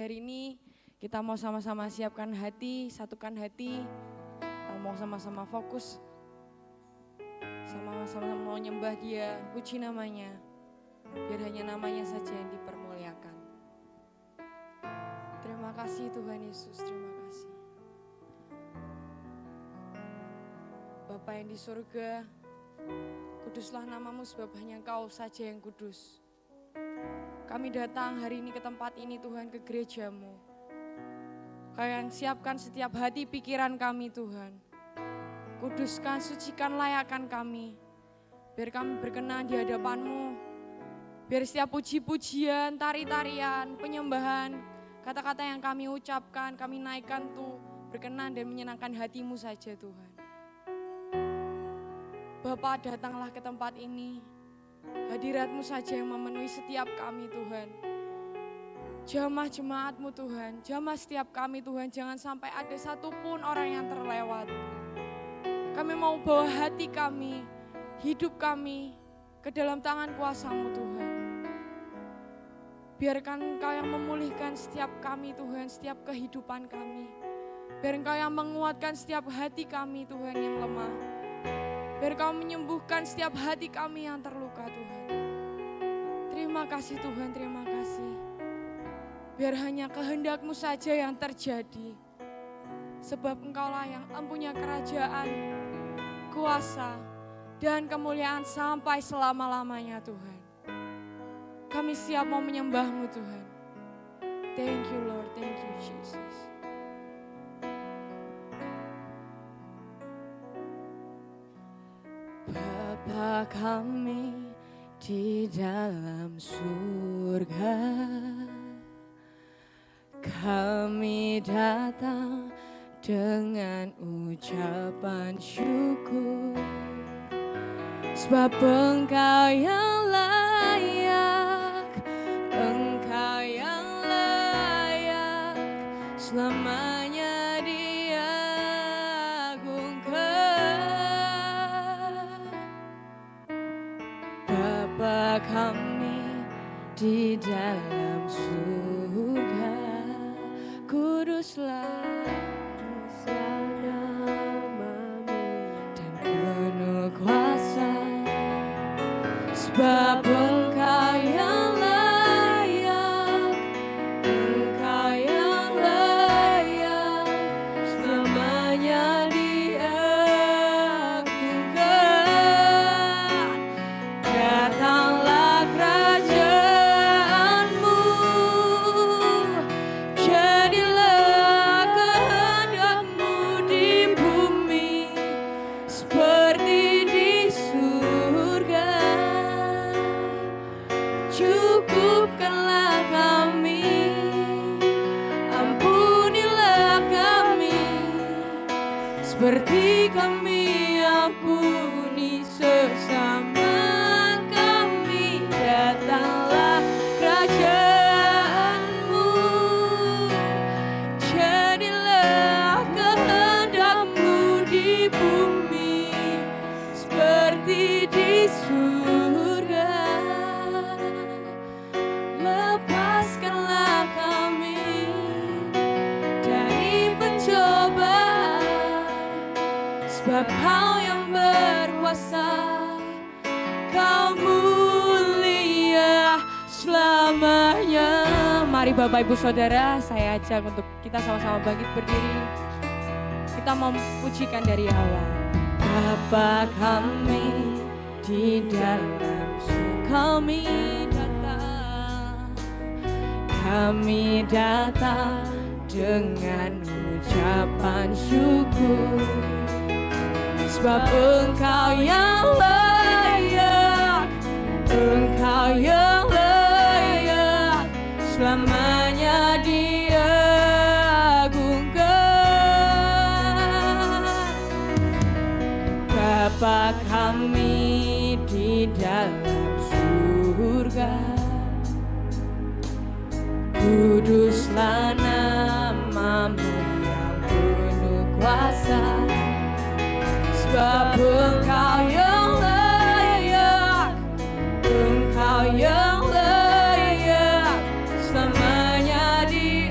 Hari ini kita mau sama-sama siapkan hati, satukan hati, kita mau sama-sama fokus, sama-sama mau nyembah Dia, puji namanya, biar hanya namanya saja yang dipermuliakan. Terima kasih Tuhan Yesus, terima kasih. Bapa yang di surga, kuduslah namamu sebab hanya Engkau saja yang kudus. Kami datang hari ini ke tempat ini Tuhan, ke gerejamu. Kau yang siapkan setiap hati pikiran kami Tuhan. Kuduskan, sucikan, layakkan kami. Biar kami berkenan di hadapan-Mu. Biar setiap puji-pujian, tari-tarian, penyembahan, kata-kata yang kami ucapkan, kami naikkan tuh berkenan dan menyenangkan hati-Mu saja Tuhan. Bapa, datanglah ke tempat ini. Hadirat-Mu saja yang memenuhi setiap kami Tuhan. Jamah jemaat-Mu Tuhan, jamah setiap kami Tuhan, jangan sampai ada satupun orang yang terlewat. Kami mau bawa hati kami, hidup kami ke dalam tangan kuasa-Mu Tuhan. Biarkan Engkau yang memulihkan setiap kami Tuhan, setiap kehidupan kami. Biar Engkau yang menguatkan setiap hati kami Tuhan yang lemah. Biar Kau menyembuhkan setiap hati kami yang terluka Tuhan. Terima kasih Tuhan, terima kasih. Biar hanya kehendak-Mu saja yang terjadi. Sebab Engkaulah yang mempunyai kerajaan, kuasa, dan kemuliaan sampai selama-lamanya Tuhan. Kami siap mau menyembah-Mu Tuhan. Thank you Lord, thank you Jesus. Bapa kami di dalam surga, kami datang dengan ucapan syukur, sebab Engkau yang layak, Engkau yang layak, selamanya Bapa kami di dalam surga, kuduslah nama-Mu dan penuh kuasa, sebab Engkau yang layak, Engkau yang layak, selamanya datanglah kerajaan-Mu, jadilah kehendak-Mu di bumi seperti di surga. Cukupkanlah kami, ampunilah kami, seperti kami ampuni sesama. Datanglah kerajaan-Mu, jadilah kehendak-Mu di bumi seperti di surga. Lepaskanlah kami dari pencobaan, sebab Kau yang berkuasa, Kau mulia selamanya. Mari Bapak Ibu Saudara, saya ajak untuk kita sama-sama bangkit berdiri. Kita mau pujikan dari awal. Bapa kami di dalam surga, kami datang dengan ucapan syukur, sebab Engkau yang layak, Engkau yang layak, selamanya diagungkan. Bapa kami di dalam surga, kuduslah nama-Mu yang penuh kuasa, sebab Engkau yang layak, Engkau yang layak, selamanya di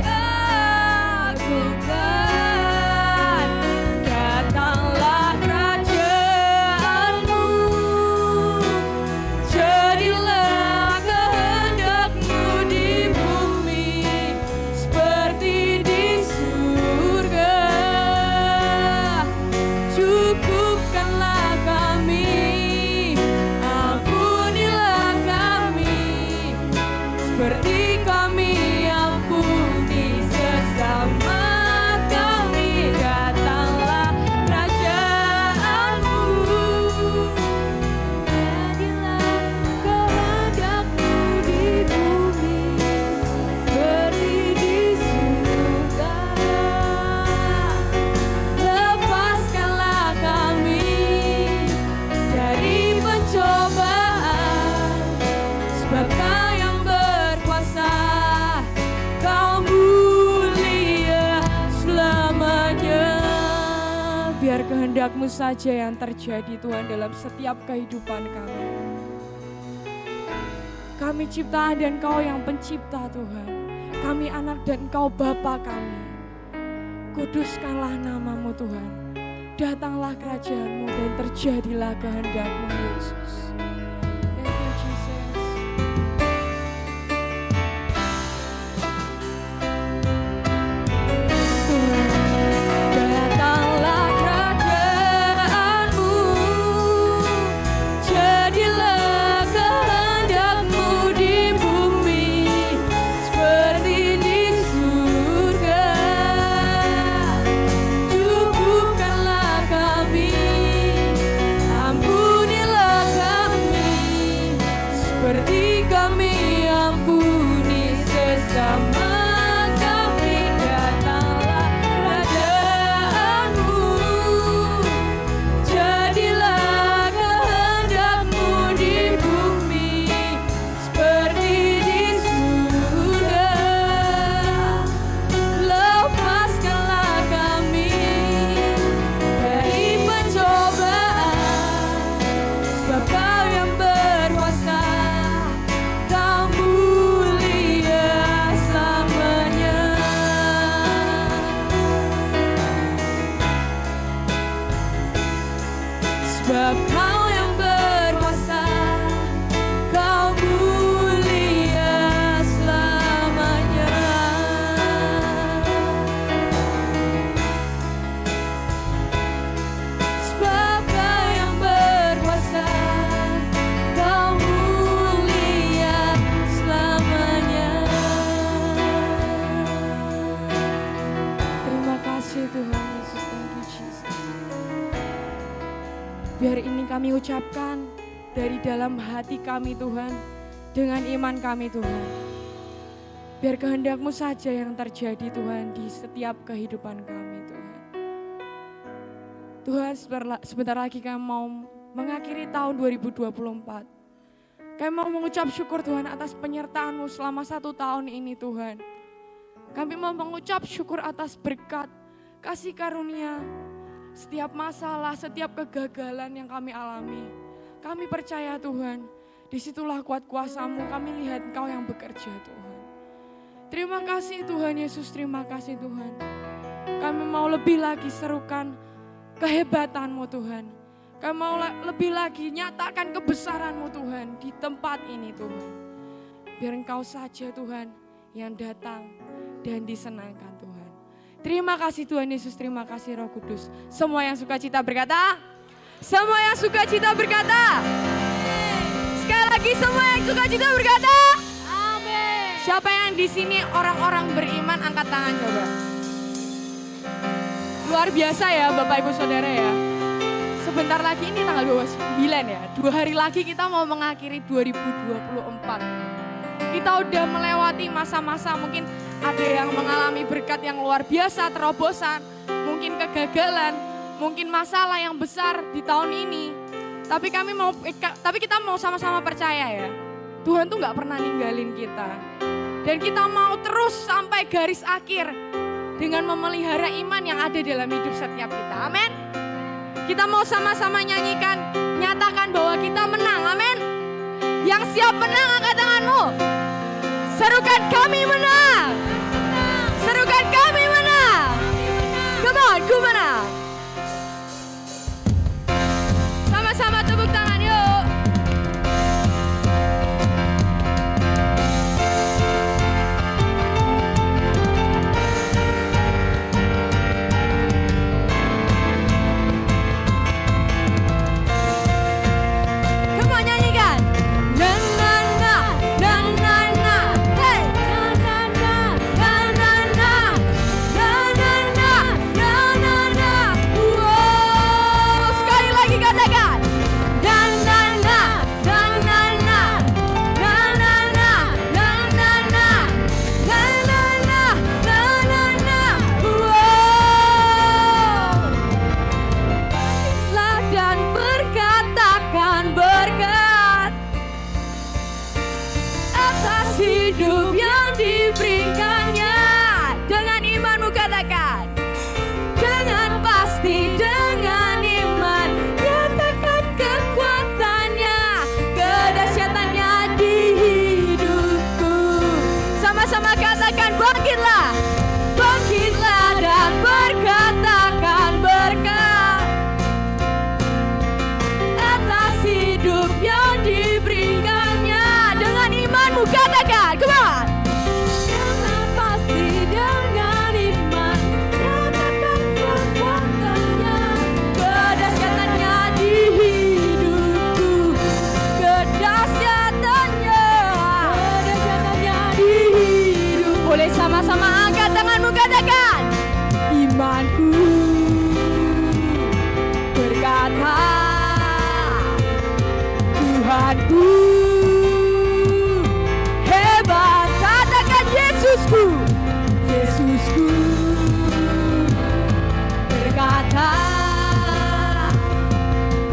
kehendak-Mu saja yang terjadi Tuhan dalam setiap kehidupan kami. Kami ciptaan dan Kau yang pencipta Tuhan. Kami anak dan Kau Bapa kami. Kuduskanlah nama-Mu Tuhan. Datanglah kerajaan-Mu dan terjadilah kehendak-Mu Yesus. Thank you Jesus. Datanglah kerajaan-Mu, jadilah kehendak-Mu di bumi seperti di surga. Cukupkanlah kami, ampunilah kami, seperti kami ampuni sesama. Sebab Kau yang berkuasa, Kau mulia selamanya. Sebab Kau yang berkuasa, Kau mulia selamanya. Terima kasih Tuhan Yesus, thank you Jesus. Biar ini kami ucapkan dari dalam hati kami Tuhan, dengan iman kami Tuhan. Biar kehendak-Mu saja yang terjadi Tuhan di setiap kehidupan kami Tuhan. Tuhan sebentar lagi kami mau mengakhiri tahun 2024. Kami mau mengucap syukur Tuhan atas penyertaan-Mu selama 1 tahun ini Tuhan. Kami mau mengucap syukur atas berkat, kasih karunia, setiap masalah, setiap kegagalan yang kami alami. Kami percaya Tuhan, disitulah kuat kuasa-Mu, kami lihat Engkau yang bekerja Tuhan. Terima kasih Tuhan Yesus, terima kasih Tuhan. Kami mau lebih lagi serukan kehebatan-Mu Tuhan. Kami mau lebih lagi nyatakan kebesaran-Mu Tuhan di tempat ini Tuhan. Biar Engkau saja Tuhan yang datang dan disenangkan Tuhan. Terima kasih Tuhan Yesus, terima kasih Roh Kudus. Semua yang suka cita berkata, semua yang suka cita berkata, sekali lagi semua yang suka cita berkata, amin. Siapa yang di sini orang-orang beriman, angkat tangan coba. Luar biasa ya Bapak Ibu Saudara ya. Sebentar lagi ini tanggal 29 ya. 2 hari lagi kita mau mengakhiri 2024. Kita udah melewati masa-masa mungkin ada yang mengalami berkat yang luar biasa, terobosan, mungkin kegagalan, mungkin masalah yang besar di tahun ini. Tapi kita mau sama-sama percaya ya, Tuhan tuh gak pernah ninggalin kita. Dan kita mau terus sampai garis akhir dengan memelihara iman yang ada dalam hidup setiap kita. Amin. Kita mau sama-sama nyanyikan, nyatakan bahwa kita menang. Amin. Yang siap menang angkat tanganmu. Serukan kami menang. Serukan kami menang. Come on, ku menang. Sama-sama tepuk tangan yuk. Come on, nyanyikan. Na na na na na na. Hey. Na na na imanku berkata, Tuhanku hebat. Katakan Yesusku, Yesusku berkata,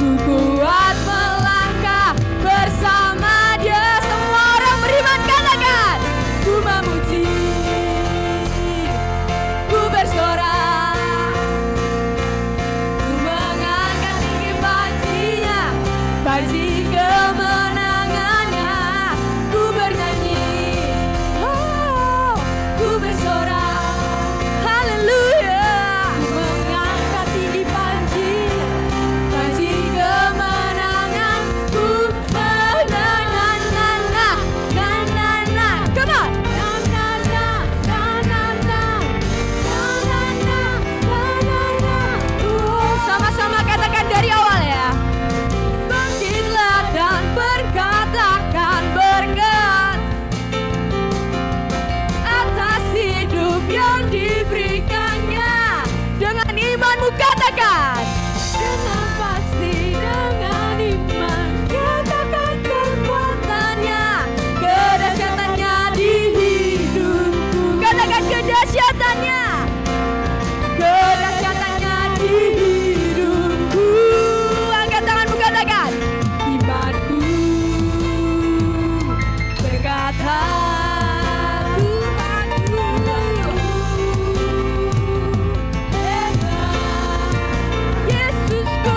ku kuat melangkah bersama Dia. Semua orang beriman katakan, ku memuji, ku bersorak, ku mengangkat tinggi panji-Nya, panji kemenangannya, ku bernyanyi, oh, ku bersorak, haleluya, ku mengangkat tinggi panji-Nya, panji kemenangan, ku menang, na na na na na, come on, na na na na na na, na na na na na, sama-sama katakan dari awal ya. Bangkitlah dan berkatakan berkat atas hidup yang diberikannya. Dengan imanmu katakan, dengan pasti dengan iman katakan kekuatannya, kedahsyatannya di hidupku. Katakan kedahsyatannya, kedahsyatannya di hidupku. Angkat tanganmu katakan, imanku berkata, Tuhanku hebat, Yesusku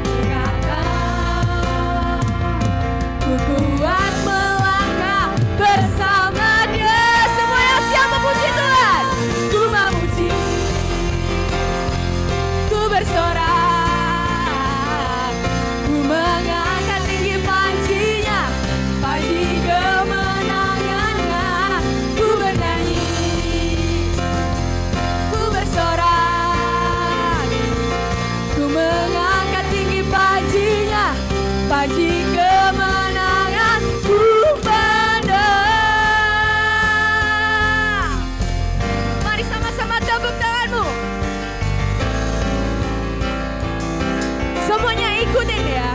berkata, ku kuat melangkah bersama Dia. Semua yang siap memuji Tuhan, ku memuji, ku bersorak, ku mengangkat tinggi panji-Nya, panji kemenangannya, ku bernyanyi, ku bersorak, ku mengangkat tinggi panji-Nya, panji kemenangan, ku menang. Mari sama-sama tepuk tanganmu. Semuanya ikutin ya.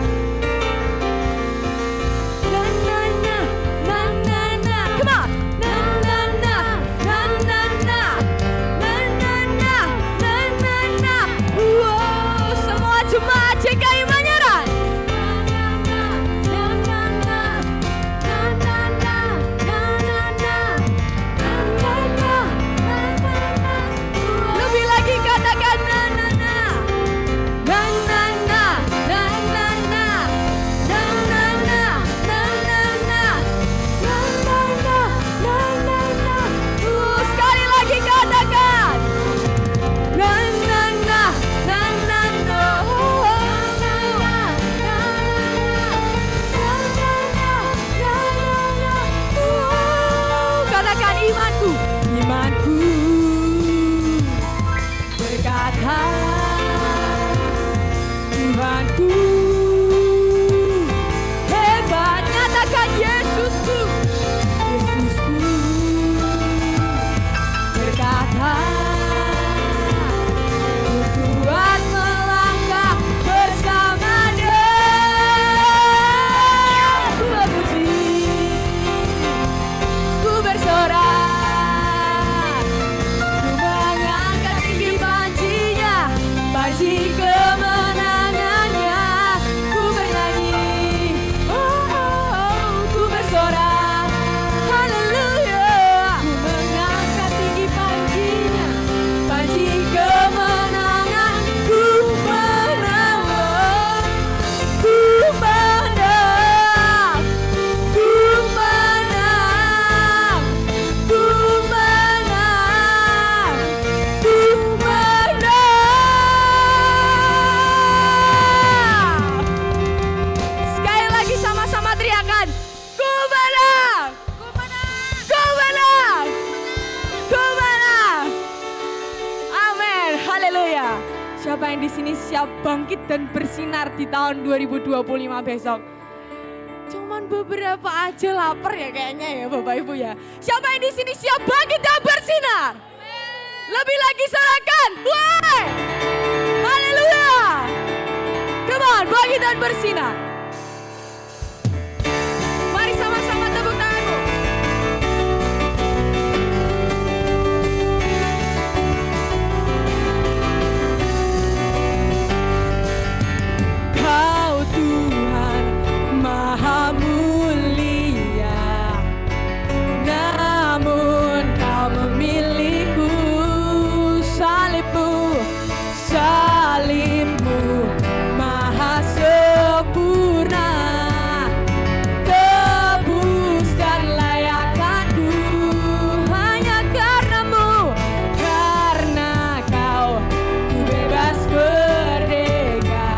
Na na na na na na, come on. Na na na na na na, na na na na na na. Wow, semua jemaat JKI Manyaran. Na na na na na na na na na na na na na na na. Lebih lagi katakan na na na. Na na na na na na na na na na na na na na na na na. Sekali lagi katakan na na na na na na. Katakan imanku, imanku berkata, Tuhanku hebat. Nyatakan Yesusku, Yesusku berkata, ku kuat melangkah bersama Dia. Ku memuji, ku bersorak, ku mengangkat tinggi panji-Nya, panji kemenangannya, ku bernyanyi, oh, oh, oh, ku bersorak, haleluya, ku mengangkat tinggi panji-Nya, panji kemenangan, ku menang, ku menang, ku menang, ku menang, ku menang. Sekali lagi sama-sama teriakan, ku menang, ku menang, ku menang, ku menang. Amin, haleluya. Siapa yang di sini siap bangkit dan bersinar di tahun 2025 besok? Jangan cuman beberapa aja lapar ya kayaknya ya Bapak Ibu ya. Siapa yang di sini siap bangkit dan bersinar? Lebih lagi sorakan. Woi! Haleluya! Come on, bangkit dan bersinar. Mari sama-sama tepuk tanganmu. Kau Tuhan Maha mulia, namun Kau memilihku, salibmu Maha sempurna, tebus dan layakkanku hanya karenamu, karena Kau ku bebas merdeka,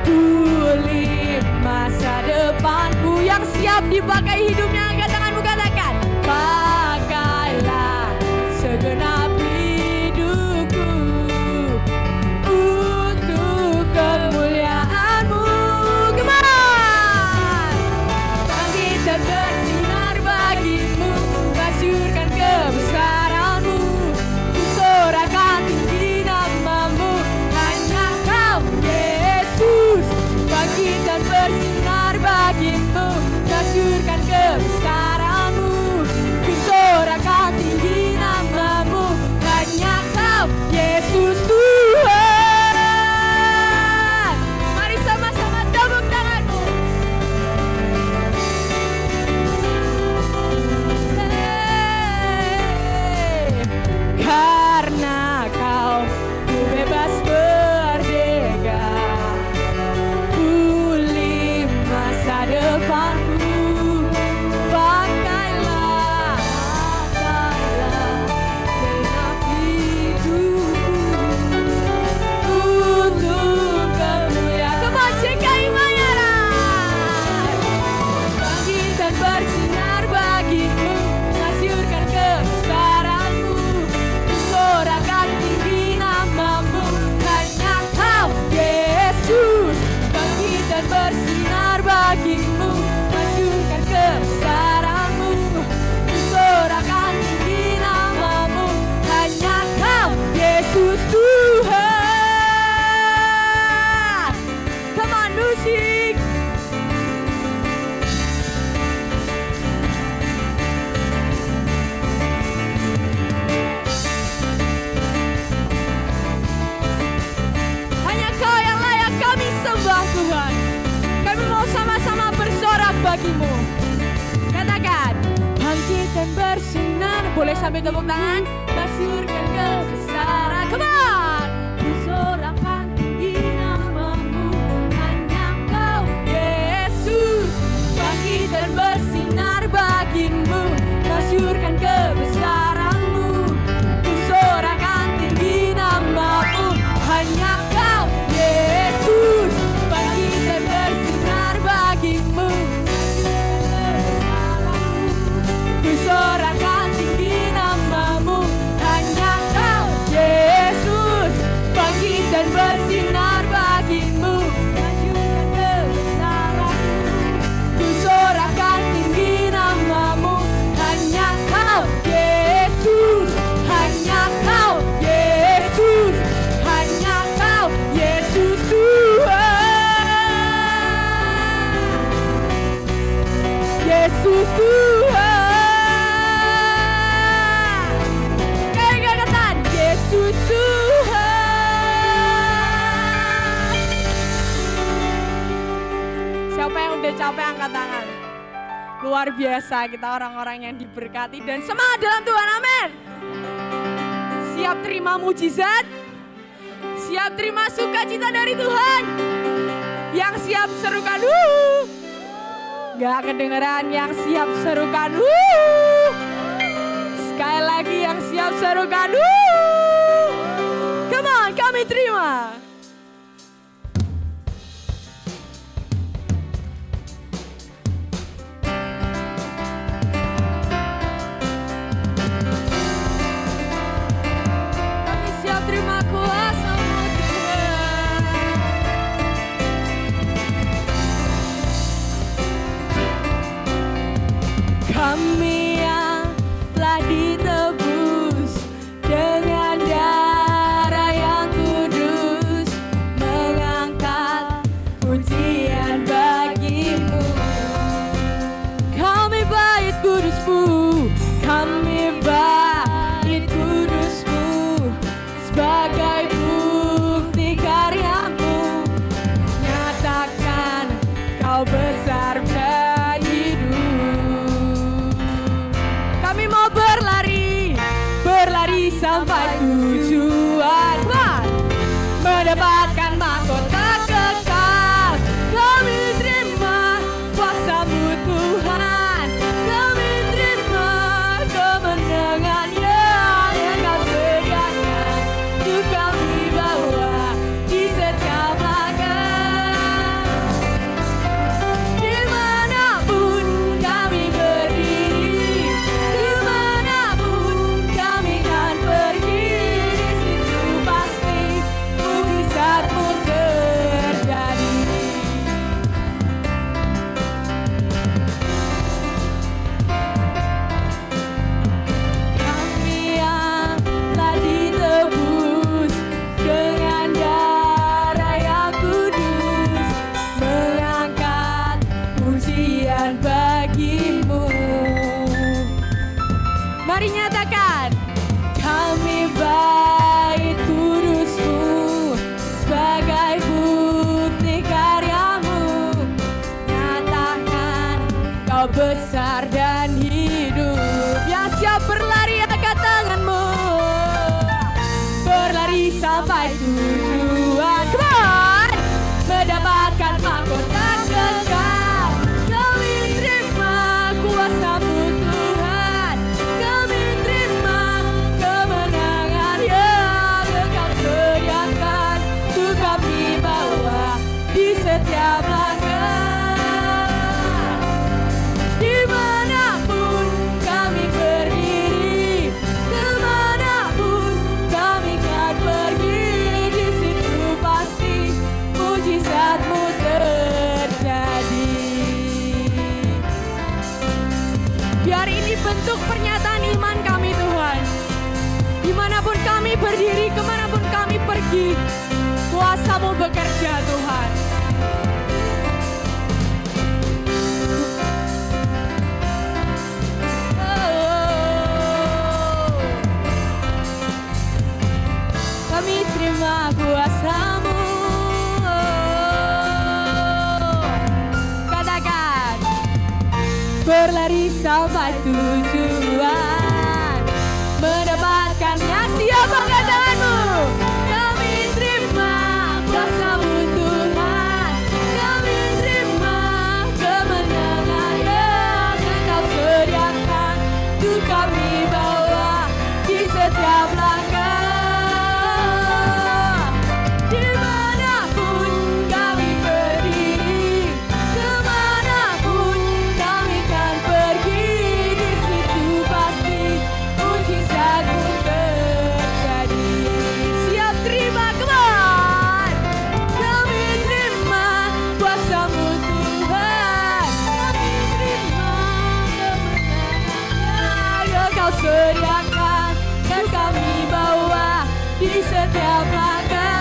pulih masa depanku. Yang siap dipakai hidupnya, angkat tanganmu katakan, pakailah segenap hidupku untuk kemuliaan-Mu. Come on! Bangkit dan bersinar bagi-Mu, masyurkan kebesaran-Mu, ku sorakan tinggi nama-Mu, hanya Kau Yesus. Bangkit dan bersinar bagi-Mu, masyurkan kebesaran-Mu, ku sorakan tinggi nama-Mu, hanya Kau Yesus Tuhan. Mari sama-sama tepuk tanganmu. Karena Kau ku bebas merdeka, pulih masa depanku, pakailah genap hidupku untuk kemuliaan. Kebajikan imanyaran, bangkit dan bersinar bagi-Mu, masyurkan kebesaran-Mu, sorakan tinggi nama-Mu, hanya Kau Yesus. Bangkit dan bersinar bagi-Mu, masyurkan kebesaran-Mu, sorakan tinggi nama-Mu, hanya Kau Yesus Tuhan. Come on musik. Hanya Kau yang layak kami sembah Tuhan. Kami mau sama-sama bersorak bagi-Mu. Katakan, bangkit dan bersinar. Boleh sambil tepuk tangan. Masyurkan kebesaran. Come on. Bersorakan tinggi nama-Mu, hanya Kau Yesus. Bangkit dan bersinar bagi-Mu, masyurkan kebesaran-Mu, bersorakan tinggi nama-Mu, hanya Kau Yesus. Bangkit dan bersinar bagi-Mu, bersorakan tinggi nama-Mu, hanya Kau Yesus. Bangkit dan bersinar bagi-Mu, masyurkan kebesaran-Mu, bersorakan tinggi nama-Mu, hanya Kau Yesus, hanya Kau Yesus, hanya Kau Yesus Tuhan, Yesus Tuhan. Kayak katakan, Yesus Tuhan. Siapa yang udah capek angkat tangan. Luar biasa kita orang-orang yang diberkati dan semangat dalam Tuhan, amin. Siap terima mujizat? Siap terima sukacita dari Tuhan? Yang siap serukan Gak kedengeran, yang siap serukan Sekali lagi yang siap serukan Come on, kami terima. Kami siap terima kuasa-Mu Tuhan. keluar dan hidup. Yang siap berlari angkat tanganmu, berlari sampai tujuan. Come on! Mendapatkan mahkota kekal. Kami terima kuasa-Mu Tuhan, kami terima kemenangan yang Engkau sediakan untuk kami bawa di setiap langkah. Dimanapun kami berdiri, kemanapun kami akan pergi, di situ pasti mujizat-Mu terjadi. Biar ini bentuk pernyataan iman kami Tuhan. Dimanapun kami berdiri, kemanapun kami pergi, kuasa-Mu bekerja Tuhan. Kami terima kuasa-Mu. Katakan, berlari sampai tujuan, mendapatkannya. Siapa katakanmu? Kami terima kuasa-Mu Tuhan, kami terima kemenangan yang Engkau sediakan untuk kami bawa di setiap langkah. Dimanapun kami berdiri, kemanapun kami akan pergi, di situ pasti mujizat-Mu terjadi. Siap terima, come on! Kami terima kuasa-Mu Tuhan, kami terima kemenangan yang Kau sediakan dan kami bawa di setiap langkah.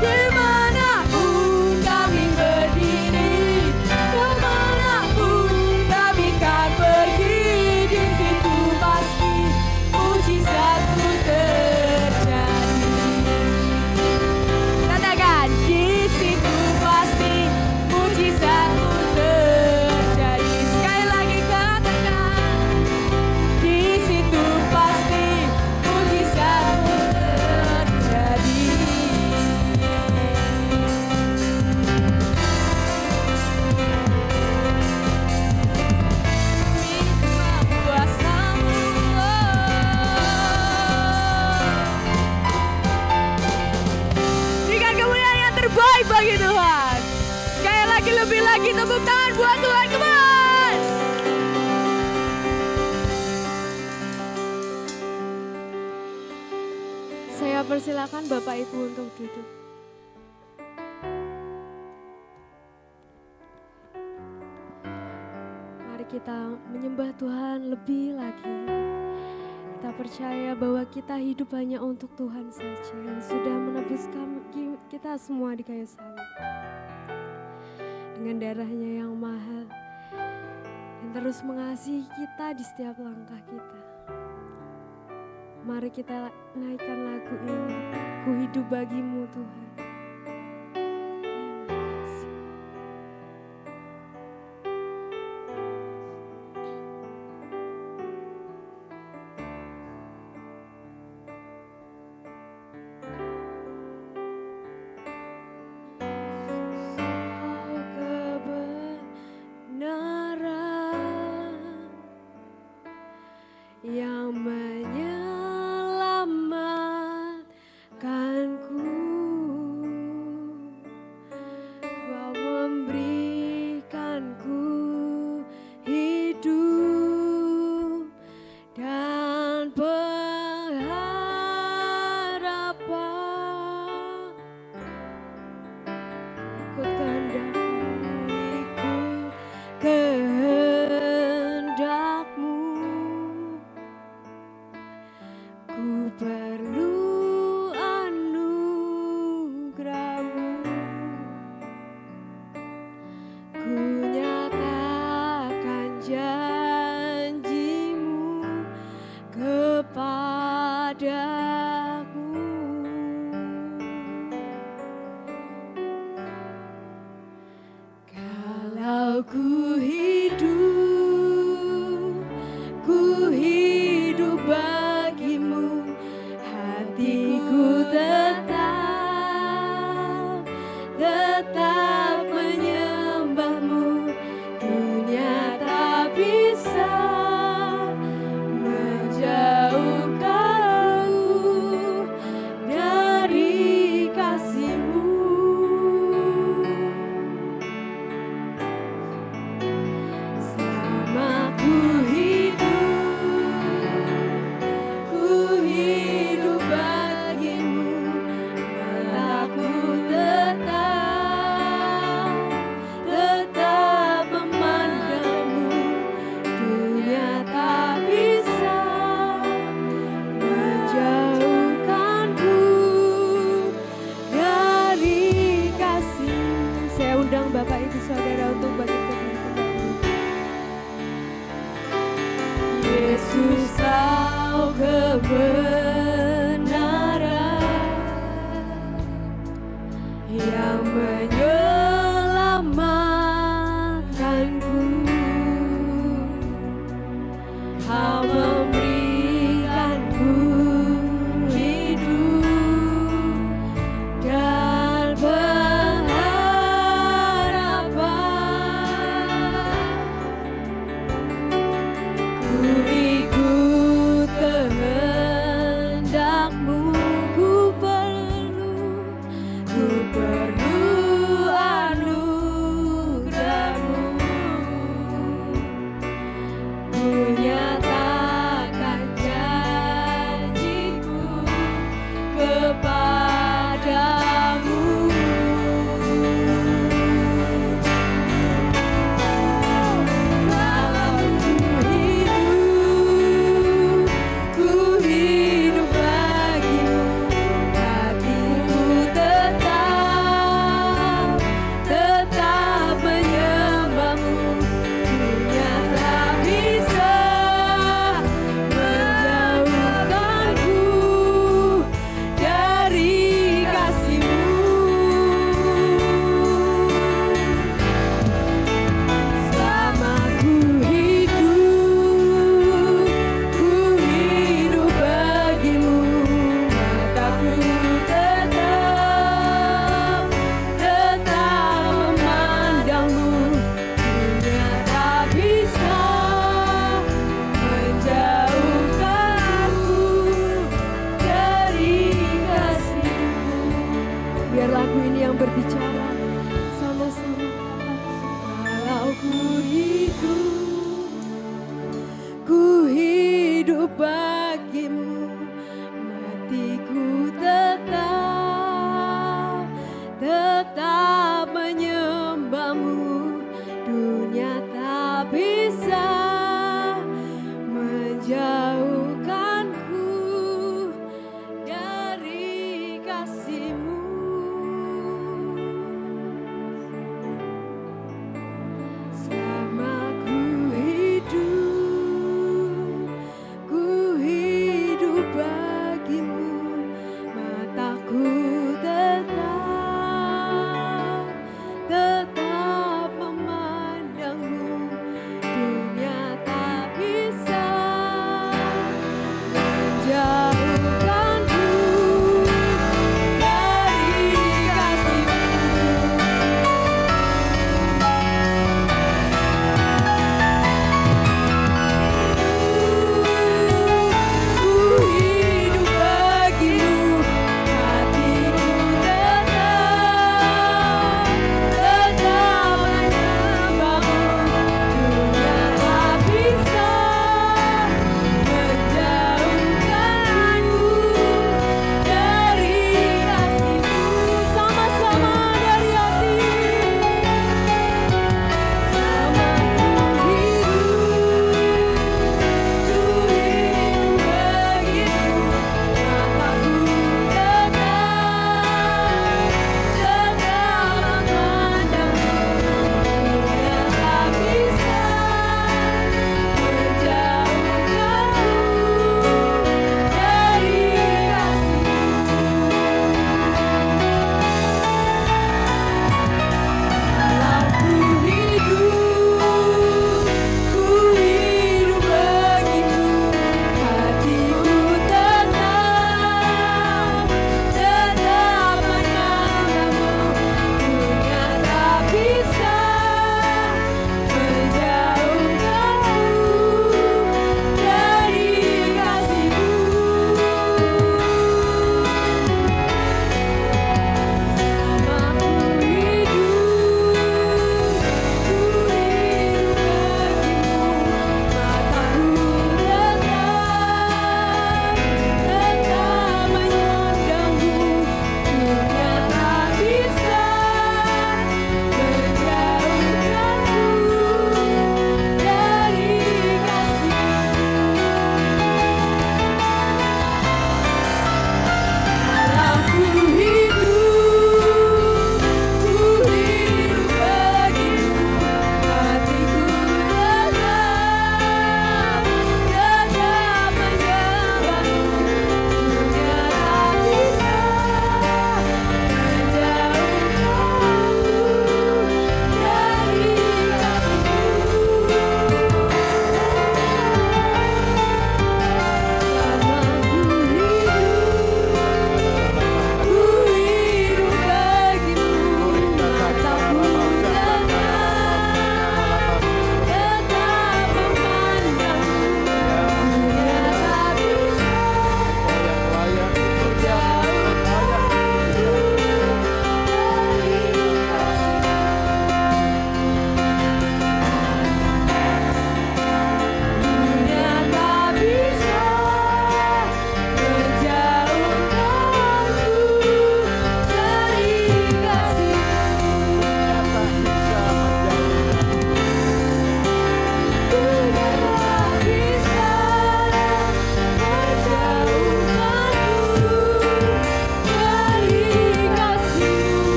Dimanapun kami berdiri, kemanapun kami akan pergi, di situ pasti mujizat-Mu terjadi. Katakan, di situ pasti mujizat-Mu terjadi. Sekali lagi katakan, di situ pasti mujizat-Mu terjadi. Terima kuasa-Mu. Berikan kemuliaan yang terbaik bagi Tuhan. Sekali lagi, lebih lagi, tepuk tangan buat Tuhan, come on! Saya persilakan Bapak Ibu untuk duduk. Mari kita menyembah Tuhan lebih lagi. Kita percaya bahwa kita hidup hanya untuk Tuhan saja yang sudah menebus kita semua di kayu salib. Dengan darahnya yang mahal, yang terus mengasihi kita di setiap langkah kita. Mari kita naikkan lagu ini, Ku hidup bagimu Tuhan. Terima kasih. Kebenaran yang menyelamatkanku, Kau memberikanku hidup dan pengharapan. Ikut kehendak-Mu, ku perlu anugerah-Mu. Ku nyatakan janji-Mu kepadaku. Kalau ku Kau memberikanku hidup dan pengharapan. Ku ikut kehendak-Mu, ku perlu anugerah-Mu. Ku nyatakan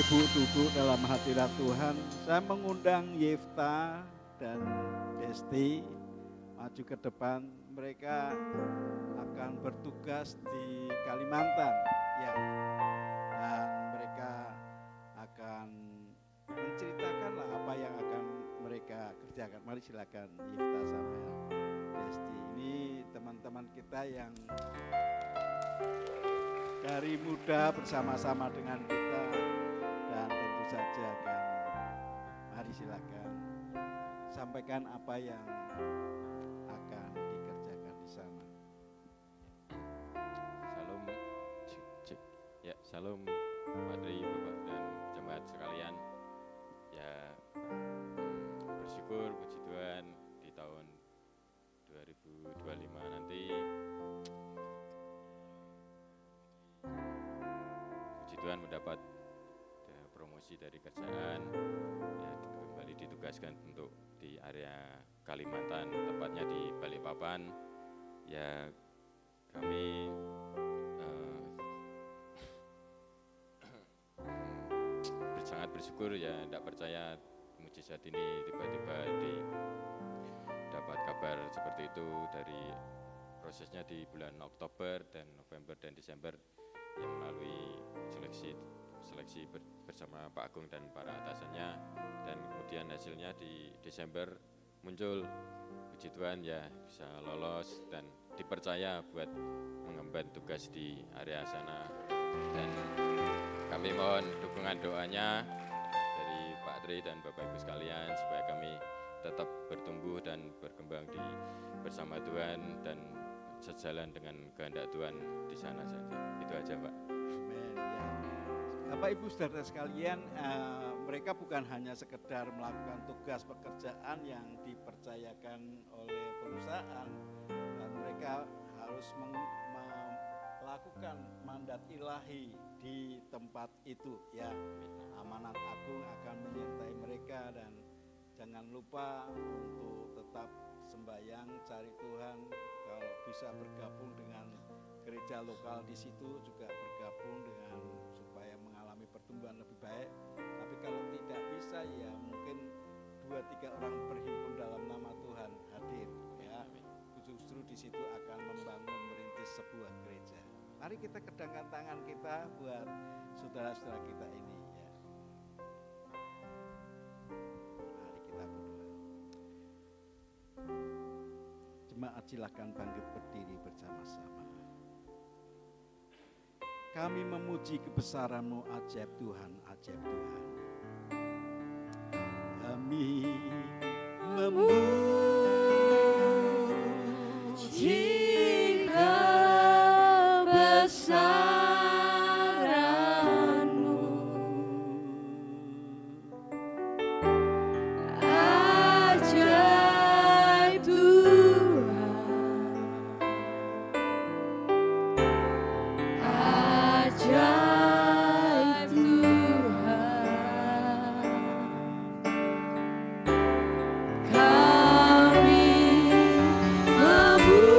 Ibu duduk dalam hadirat Tuhan. Saya mengundang Yefta dan Desti maju ke depan. Mereka akan bertugas di Kalimantan, ya. Dan mereka akan menceritakanlah apa yang akan mereka kerjakan. Mari silakan Yefta sama Desti. Ini teman-teman kita yang dari muda bersama-sama dengan kita, dan tentu saja akan, mari silakan sampaikan apa yang akan dikerjakan di sana. Salam, cek. Ya, salam Pak Tri, Bapak dan jemaat sekalian. Ya, bersyukur puji Tuhan di tahun 2025 nanti puji Tuhan mendapat promosi dari kerjaan, ya kembali ditugaskan untuk di area Kalimantan, tepatnya di Balikpapan. Ya, kami sangat bersyukur, ya tidak percaya mujizat ini tiba-tiba dapat kabar seperti itu. Dari prosesnya di bulan Oktober dan November dan Desember yang melalui seleksi bersama Pak Agung dan para atasannya, dan kemudian hasilnya di Desember muncul. Puji Tuhan, ya bisa lolos dan dipercaya buat mengemban tugas di area sana. Dan kami mohon dukungan doanya dari Pak Tri dan Bapak Ibu sekalian supaya kami tetap bertumbuh dan berkembang bersama Tuhan dan sejalan dengan kehendak Tuhan di sana saja. Itu aja, Pak. Amin. Ya. Bapak Ibu saudara sekalian, mereka bukan hanya sekedar melakukan tugas pekerjaan yang dipercayakan oleh perusahaan, dan mereka harus melakukan mandat ilahi di tempat itu, ya. Amanat agung akan menyertai mereka, dan jangan lupa untuk tetap sembahyang, cari Tuhan. Kalau bisa bergabung dengan gereja lokal di situ, juga bergabung dengan supaya mengalami pertumbuhan lebih baik. Tapi kalau tidak bisa, ya mungkin 2-3 orang berhimpun dalam nama Tuhan hadir, ya. Justru di situ akan membangun, merintis sebuah gereja. Mari kita kedangkan tangan kita buat saudara-saudara kita ini, ya. Mari kita berdoa. Jemaat silakan bangkit berdiri bersama-sama. Kami memuji kebesaran-Mu, ajaib Tuhan, ajaib Tuhan. Kami memuji kebesaran-Mu, ajaib Tuhan, ajaib Tuhan. Kami memuji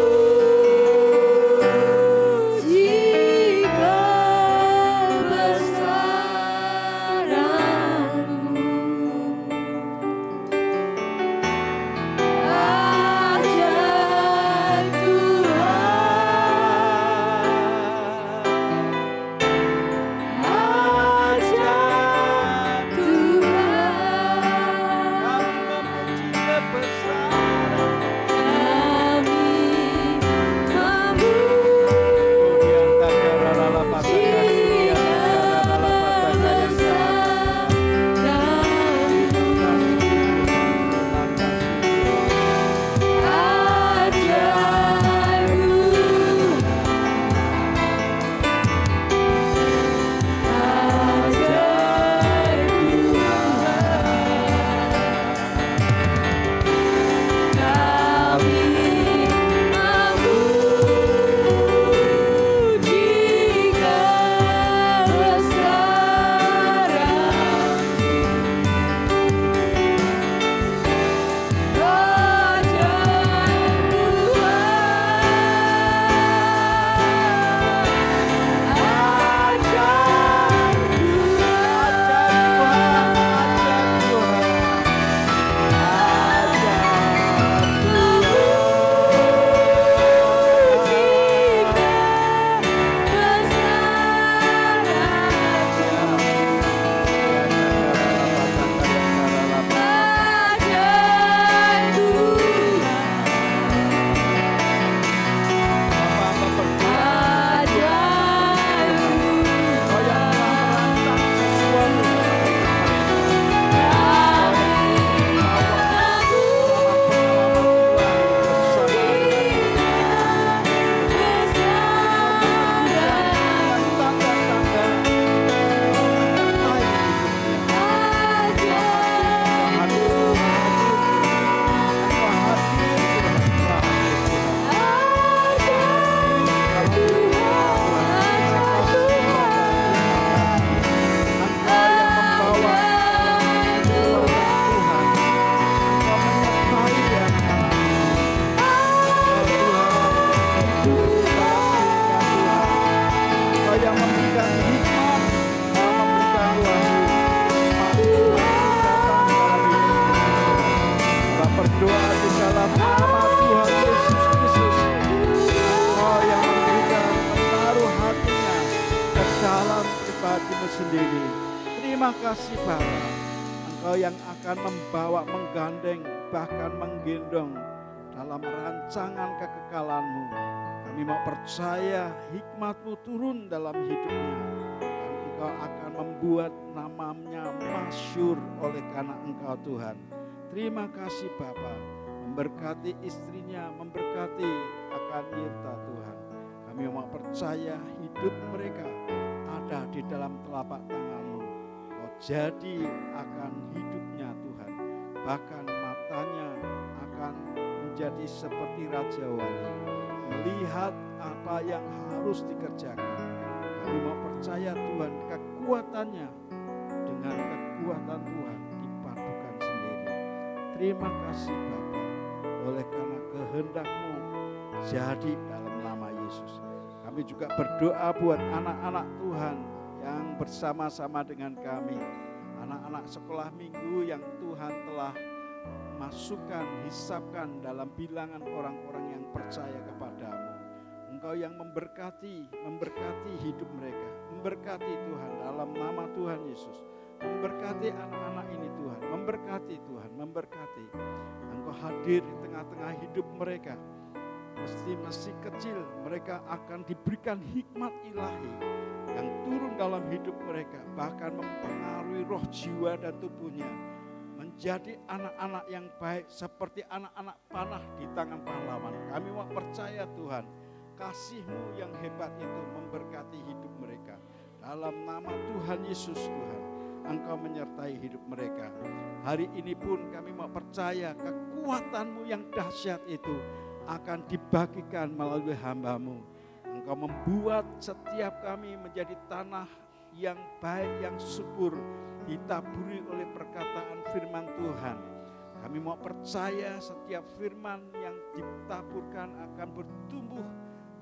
hatimu sendiri. Terima kasih Bapa, Engkau yang akan membawa, menggandeng, bahkan menggendong dalam rancangan kekekalan-Mu. Kami mau percaya hikmat-Mu turun dalam hidupnya, dan Engkau akan membuat namanya masyhur oleh karena Engkau Tuhan. Terima kasih Bapa, memberkati istrinya, memberkati akan Yirta Tuhan. Kami mau percaya hidup mereka ada di dalam telapak tangan-Mu. Kau jadi akan hidupnya Tuhan, bahkan matanya akan menjadi seperti Raja Wali, melihat apa yang harus dikerjakan. Kami mau percaya Tuhan, kekuatannya dengan kekuatan Tuhan dipadukan sendiri. Terima kasih Bapa, oleh karena kehendak-Mu jadi dalam nama Yesus. Kami juga berdoa buat anak-anak Tuhan yang bersama-sama dengan kami, anak-anak sekolah minggu yang Tuhan telah masukkan, hisapkan dalam bilangan orang-orang yang percaya kepadamu. Engkau yang memberkati hidup mereka, memberkati Tuhan dalam nama Tuhan Yesus. Memberkati anak-anak ini Tuhan, memberkati Tuhan, memberkati. Engkau hadir di tengah-tengah hidup mereka. Meski masih kecil, mereka akan diberikan hikmat ilahi yang turun dalam hidup mereka, bahkan mempengaruhi roh, jiwa, dan tubuhnya, menjadi anak-anak yang baik seperti anak-anak panah di tangan pahlawan. Kami mau percaya Tuhan, kasih-Mu yang hebat itu memberkati hidup mereka. Dalam nama Tuhan Yesus Tuhan, Engkau menyertai hidup mereka. Hari ini pun kami mau percaya kekuatan-Mu yang dahsyat itu akan dibagikan melalui hamba-Mu. Engkau membuat setiap kami menjadi tanah yang baik, yang subur, ditaburi oleh perkataan firman Tuhan. Kami mau percaya setiap firman yang ditaburkan akan bertumbuh,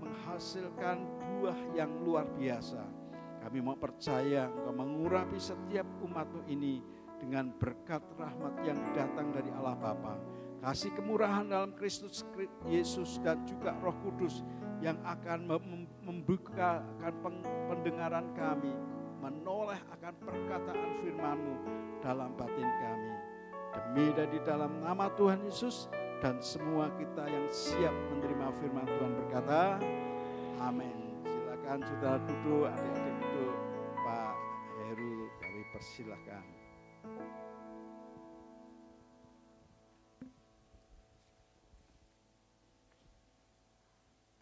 menghasilkan buah yang luar biasa. Kami mau percaya Engkau mengurapi setiap umat-Mu ini dengan berkat rahmat yang datang dari Allah Bapa. Kasih kemurahan dalam Kristus Yesus dan juga Roh Kudus yang akan membukakan pendengaran kami, menoleh akan perkataan firman-Mu dalam batin kami. Demi dan di dalam nama Tuhan Yesus, dan semua kita yang siap menerima firman Tuhan berkata, amin. Silakan saudara duduk, adik-adik duduk. Pak Heru, kami persilahkan.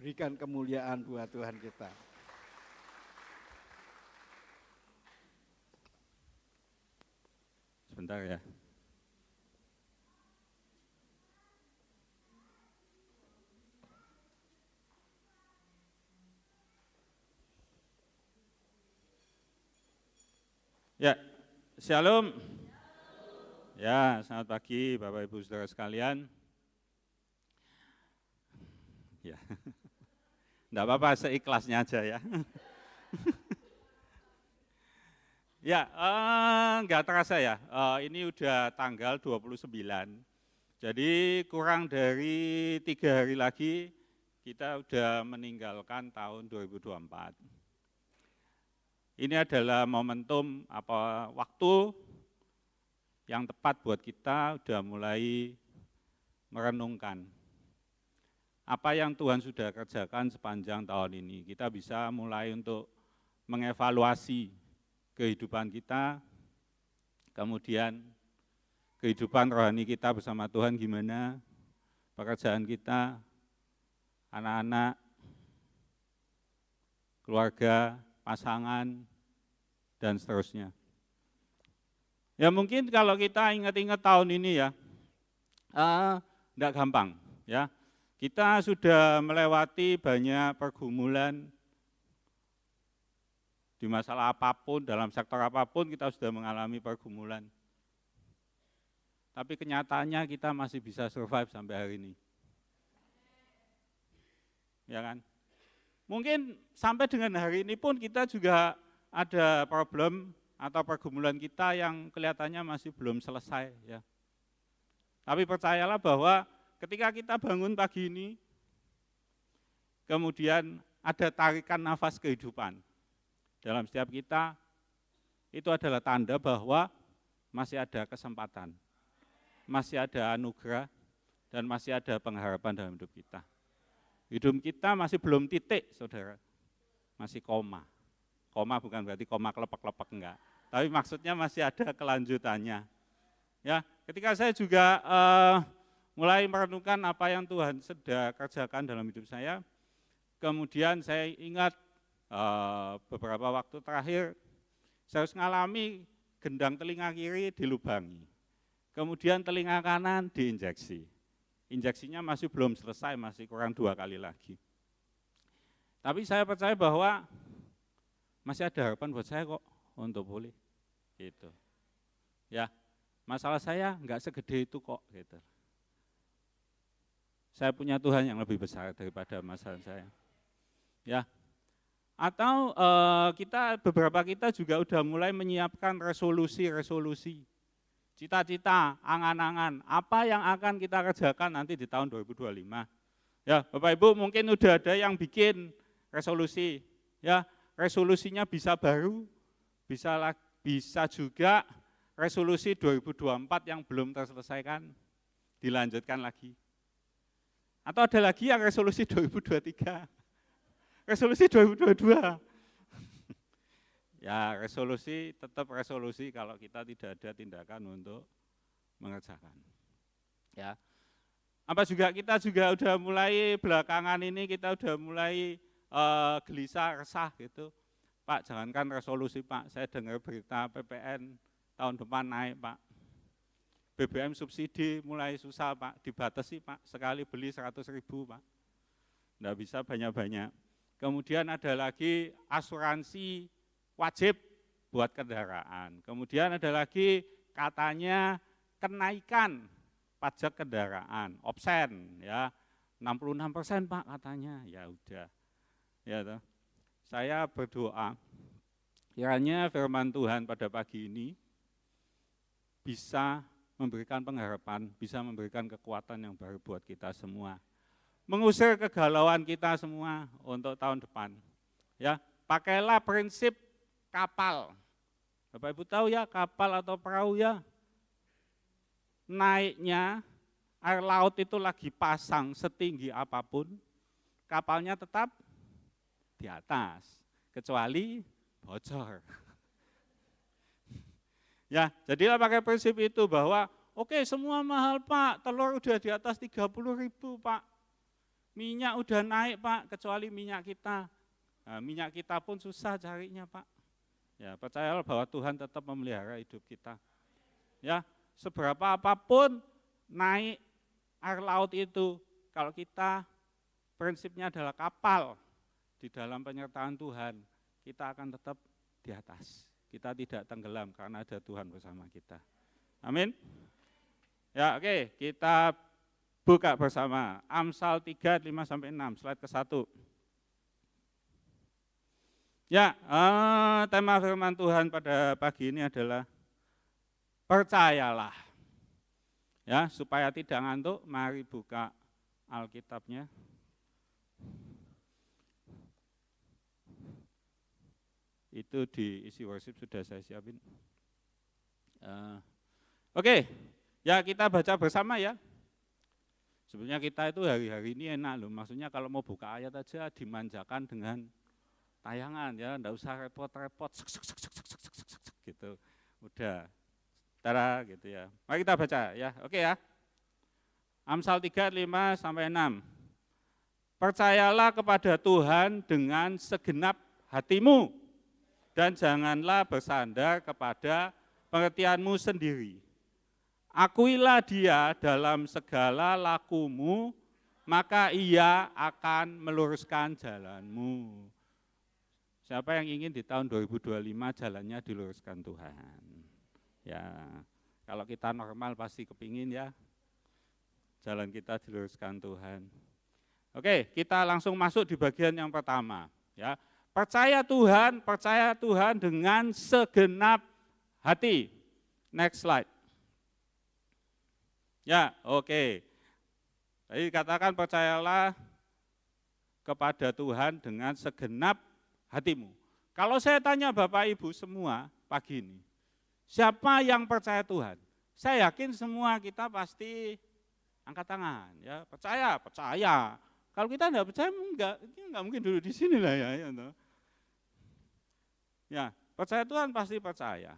Berikan kemuliaan buat Tuhan kita. Sebentar ya. Ya, shalom. Ya, selamat pagi Bapak Ibu Saudara sekalian. Ya, enggak apa-apa, seikhlasnya aja ya. Ya, enggak terasa ya, ini udah tanggal 29. Jadi kurang dari 3 hari lagi kita udah meninggalkan tahun 2024. Ini adalah momentum waktu yang tepat buat kita udah mulai merenungkan apa yang Tuhan sudah kerjakan sepanjang tahun ini. Kita bisa mulai untuk mengevaluasi kehidupan kita, kemudian kehidupan rohani kita bersama Tuhan gimana, pekerjaan kita, anak-anak, keluarga, pasangan, dan seterusnya. Ya mungkin kalau kita ingat-ingat tahun ini ya, enggak gampang ya. Kita sudah melewati banyak pergumulan di masalah apapun, dalam sektor apapun kita sudah mengalami pergumulan. Tapi kenyataannya kita masih bisa survive sampai hari ini. Ya kan? Mungkin sampai dengan hari ini pun kita juga ada problem atau pergumulan kita yang kelihatannya masih belum selesai ya. Tapi percayalah bahwa ketika kita bangun pagi ini, kemudian ada tarikan nafas kehidupan dalam setiap kita, itu adalah tanda bahwa masih ada kesempatan, masih ada anugerah, dan masih ada pengharapan dalam hidup kita. Hidup kita masih belum titik, saudara, masih koma. Koma bukan berarti koma kelepek-kelepek, enggak. Tapi maksudnya masih ada kelanjutannya. Ya, ketika saya juga mulai merenungkan apa yang Tuhan sedang kerjakan dalam hidup saya, kemudian saya ingat beberapa waktu terakhir saya harus mengalami gendang telinga kiri dilubangi, kemudian telinga kanan diinjeksi. Injeksinya masih belum selesai, masih kurang 2 kali lagi. Tapi saya percaya bahwa masih ada harapan buat saya kok untuk pulih. Gitu. Ya, masalah saya enggak segede itu kok. Gitu. Saya punya Tuhan yang lebih besar daripada masalah saya. Ya. Atau beberapa kita juga udah mulai menyiapkan resolusi, cita-cita, angan-angan, apa yang akan kita kerjakan nanti di tahun 2025. Ya, Bapak Ibu mungkin udah ada yang bikin resolusi, ya, resolusinya bisa baru, bisa juga resolusi 2024 yang belum terselesaikan, dilanjutkan lagi. Atau ada lagi yang resolusi 2023. Resolusi 2022. Ya, resolusi tetap resolusi kalau kita tidak ada tindakan untuk mengerjakan. Ya. Apa juga kita juga udah mulai belakangan ini kita udah mulai gelisah, resah gitu. Pak, jangankan resolusi Pak, saya dengar berita PPN tahun depan naik Pak. BBM subsidi mulai susah Pak, dibatasi Pak, sekali beli 100.000 Pak. Nggak bisa banyak-banyak. Kemudian ada lagi asuransi wajib buat kendaraan. Kemudian ada lagi katanya kenaikan pajak kendaraan, opsen ya, 66% Pak katanya. Ya udah. Ya toh. Saya berdoa kiranya firman Tuhan pada pagi ini bisa memberikan pengharapan, bisa memberikan kekuatan yang baru buat kita semua. Mengusir kegalauan kita semua untuk tahun depan. Ya, pakailah prinsip kapal. Bapak Ibu tahu ya, kapal atau perahu ya, naiknya air laut itu lagi pasang setinggi apapun, kapalnya tetap di atas, kecuali bocor. Ya, jadilah pakai prinsip itu bahwa oke, semua mahal Pak, telur udah di atas 30.000 Pak. Minyak udah naik Pak, kecuali minyak kita. Nah, minyak kita pun susah carinya Pak. Ya, percayalah bahwa Tuhan tetap memelihara hidup kita. Ya, seberapa apapun naik air laut itu, kalau kita prinsipnya adalah kapal di dalam penyertaan Tuhan, kita akan tetap di atas. Kita tidak tenggelam karena ada Tuhan bersama kita. Amin. Ya, oke, kita buka bersama Amsal 3, 5-6, slide ke-1. Ya, tema firman Tuhan pada pagi ini adalah percayalah. Ya, supaya tidak ngantuk, mari buka Alkitabnya. Itu di isi worship sudah saya siapin. Oke, ya kita baca bersama ya. Sebenarnya kita itu hari-hari ini enak loh, maksudnya kalau mau buka ayat aja dimanjakan dengan tayangan ya, enggak usah repot-repot, gitu, udah, tara gitu ya. Mari kita baca ya, oke ya. Amsal 3, 5-6. Percayalah kepada Tuhan dengan segenap hatimu, dan janganlah bersandar kepada pengertianmu sendiri. Akuilah Dia dalam segala lakumu, maka Ia akan meluruskan jalanmu. Siapa yang ingin di tahun 2025 jalannya diluruskan Tuhan? Ya, kalau kita normal pasti kepingin ya, jalan kita diluruskan Tuhan. Oke, kita langsung masuk di bagian yang pertama. Ya, percaya Tuhan dengan segenap hati. Next slide. Ya, oke. Jadi katakan percayalah kepada Tuhan dengan segenap hatimu. Kalau saya tanya Bapak Ibu semua, pagi ini. Siapa yang percaya Tuhan? Saya yakin semua kita pasti angkat tangan, ya percaya, percaya. Kalau kita enggak percaya, enggak mungkin duduk di sini lah ya. Ya, percaya Tuhan pasti percaya.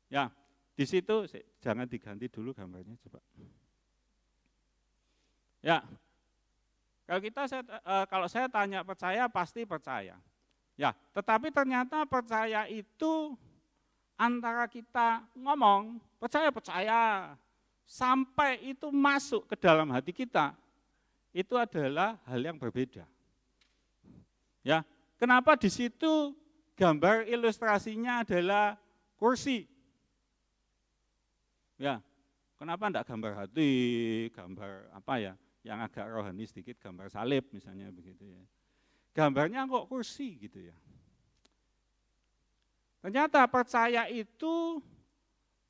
Ya, di situ jangan diganti dulu gambarnya coba. Ya, kalau saya tanya percaya pasti percaya. Ya, tetapi ternyata percaya itu antara kita ngomong percaya sampai itu masuk ke dalam hati kita, itu adalah hal yang berbeda. Ya, kenapa di situ gambar ilustrasinya adalah kursi? Ya, kenapa enggak gambar hati, gambar apa ya, yang agak rohani sedikit, gambar salib misalnya begitu ya. Gambarnya kok kursi gitu ya. Ternyata percaya itu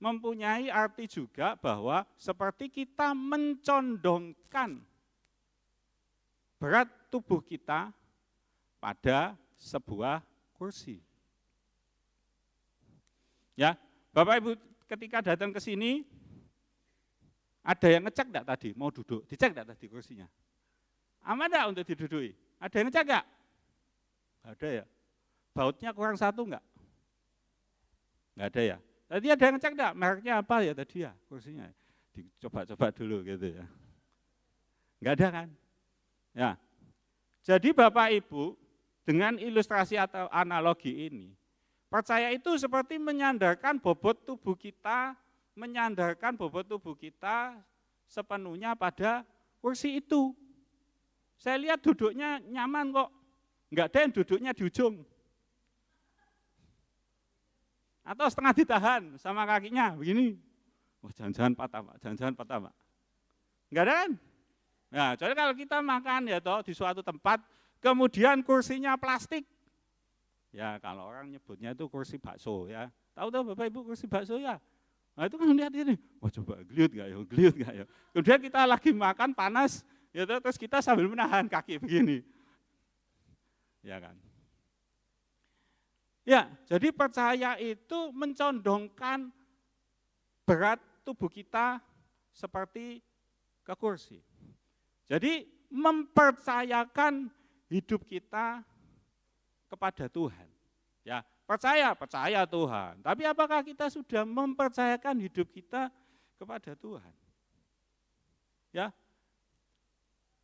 mempunyai arti juga bahwa seperti kita mencondongkan berat tubuh kita pada sebuah kursi. Ya, Bapak Ibu ketika datang ke sini, ada yang ngecek enggak tadi mau duduk? Dicek enggak tadi kursinya? Aman enggak untuk diduduki? Ada yang ngecek enggak? Enggak ada ya. Bautnya kurang satu enggak? Enggak ada ya. Tadi ada yang ngecek enggak? Mereknya apa ya tadi ya kursinya? Dicoba-coba dulu gitu ya. Enggak ada kan? Ya. Jadi Bapak Ibu dengan ilustrasi atau analogi ini, percaya itu seperti menyandarkan bobot tubuh kita sepenuhnya pada kursi itu. Saya lihat duduknya nyaman kok, enggak ada yang duduknya di ujung. Atau setengah ditahan sama kakinya, begini. Oh jangan-jangan patah Pak. Enggak ada kan? Nah, jadi kalau kita makan ya toh di suatu tempat, kemudian kursinya plastik. Ya kalau orang nyebutnya itu kursi bakso ya. Tahu Bapak Ibu kursi bakso ya? Nah itu kan lihat ini, wah coba geliut gak ya. Kemudian kita lagi makan panas, ya terus kita sambil menahan kaki begini. Ya kan. Ya, jadi percaya itu mencondongkan berat tubuh kita seperti ke kursi. Jadi mempercayakan hidup kita kepada Tuhan. Ya, percaya Tuhan. Tapi apakah kita sudah mempercayakan hidup kita kepada Tuhan? Ya.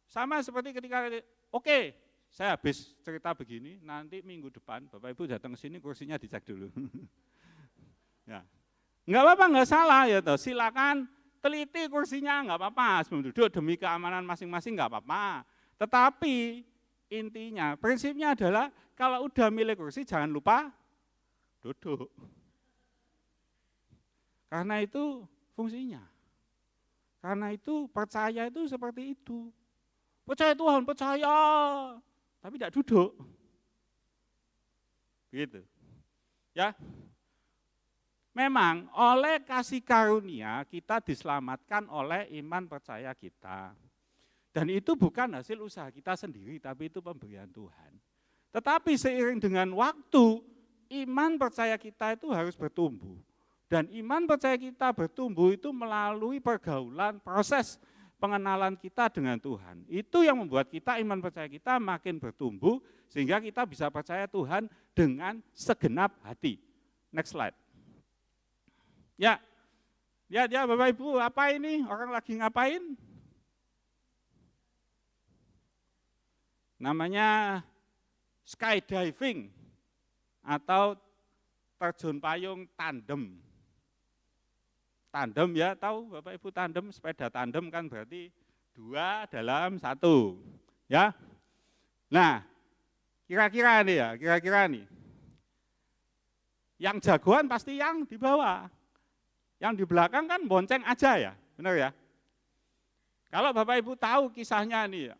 Sama seperti ketika oke, saya habis cerita begini, nanti minggu depan Bapak Ibu datang ke sini kursinya dicek dulu. Ya. Enggak apa-apa, enggak salah ya toh. Silakan teliti kursinya, enggak apa-apa. Sebelum duduk demi keamanan masing-masing enggak apa-apa. Tetapi intinya, prinsipnya adalah kalau udah milih kursi jangan lupa duduk. Karena itu fungsinya. Karena itu percaya itu seperti itu. Percaya Tuhan, percaya, tapi tidak duduk. Gitu. Ya. Memang oleh kasih karunia kita diselamatkan oleh iman percaya kita. Dan itu bukan hasil usaha kita sendiri, tapi itu pemberian Tuhan. Tetapi seiring dengan waktu, iman percaya kita itu harus bertumbuh. Dan iman percaya kita bertumbuh itu melalui pergaulan, proses pengenalan kita dengan Tuhan. Itu yang membuat kita, iman percaya kita makin bertumbuh, sehingga kita bisa percaya Tuhan dengan segenap hati. Next slide. Ya Bapak Ibu, apa ini? Orang lagi ngapain? Namanya skydiving atau terjun payung tandem. Tandem ya, tahu Bapak Ibu tandem, sepeda tandem kan berarti 2 dalam 1. Ya. Nah, kira-kira nih. Yang jagoan pasti yang di bawah. Yang di belakang kan bonceng aja ya, benar ya? Kalau Bapak Ibu tahu kisahnya nih ya.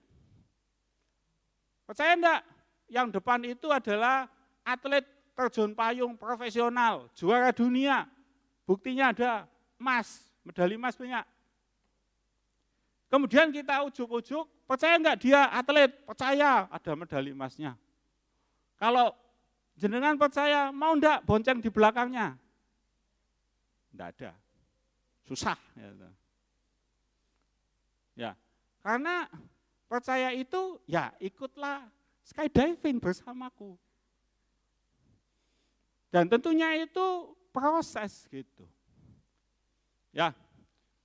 Percaya enggak? Yang depan itu adalah atlet terjun payung profesional, juara dunia. Buktinya ada emas, medali emas banyak. Kemudian kita ujuk-ujuk, percaya enggak dia atlet? Percaya, ada medali emasnya. Kalau jenengan percaya, mau enggak bonceng di belakangnya? Tidak ada. Susah. Ya, karena percaya itu, ya ikutlah skydiving bersamaku. Dan tentunya itu proses gitu. Ya,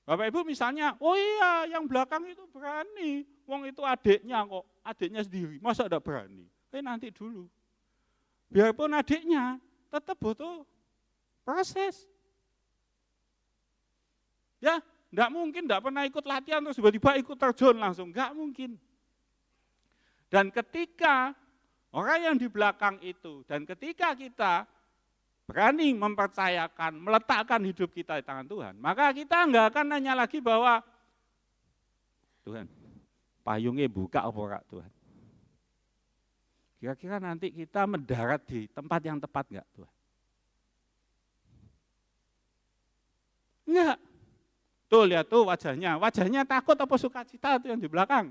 Bapak Ibu misalnya, oh iya yang belakang itu berani. Wong itu adiknya kok, adiknya sendiri, masa enggak berani? Nanti dulu. Biarpun adiknya, tetap butuh proses. Ya, enggak mungkin, enggak pernah ikut latihan terus tiba-tiba ikut terjun langsung, enggak mungkin. Dan ketika orang yang di belakang itu, dan ketika kita berani mempercayakan, meletakkan hidup kita di tangan Tuhan, maka kita enggak akan nanya lagi bahwa Tuhan, payungnya buka apa enggak Tuhan? Kira-kira nanti kita mendarat di tempat yang tepat enggak Tuhan? Enggak. Tuh lihat tuh wajahnya takut apa sukacita tuh yang di belakang?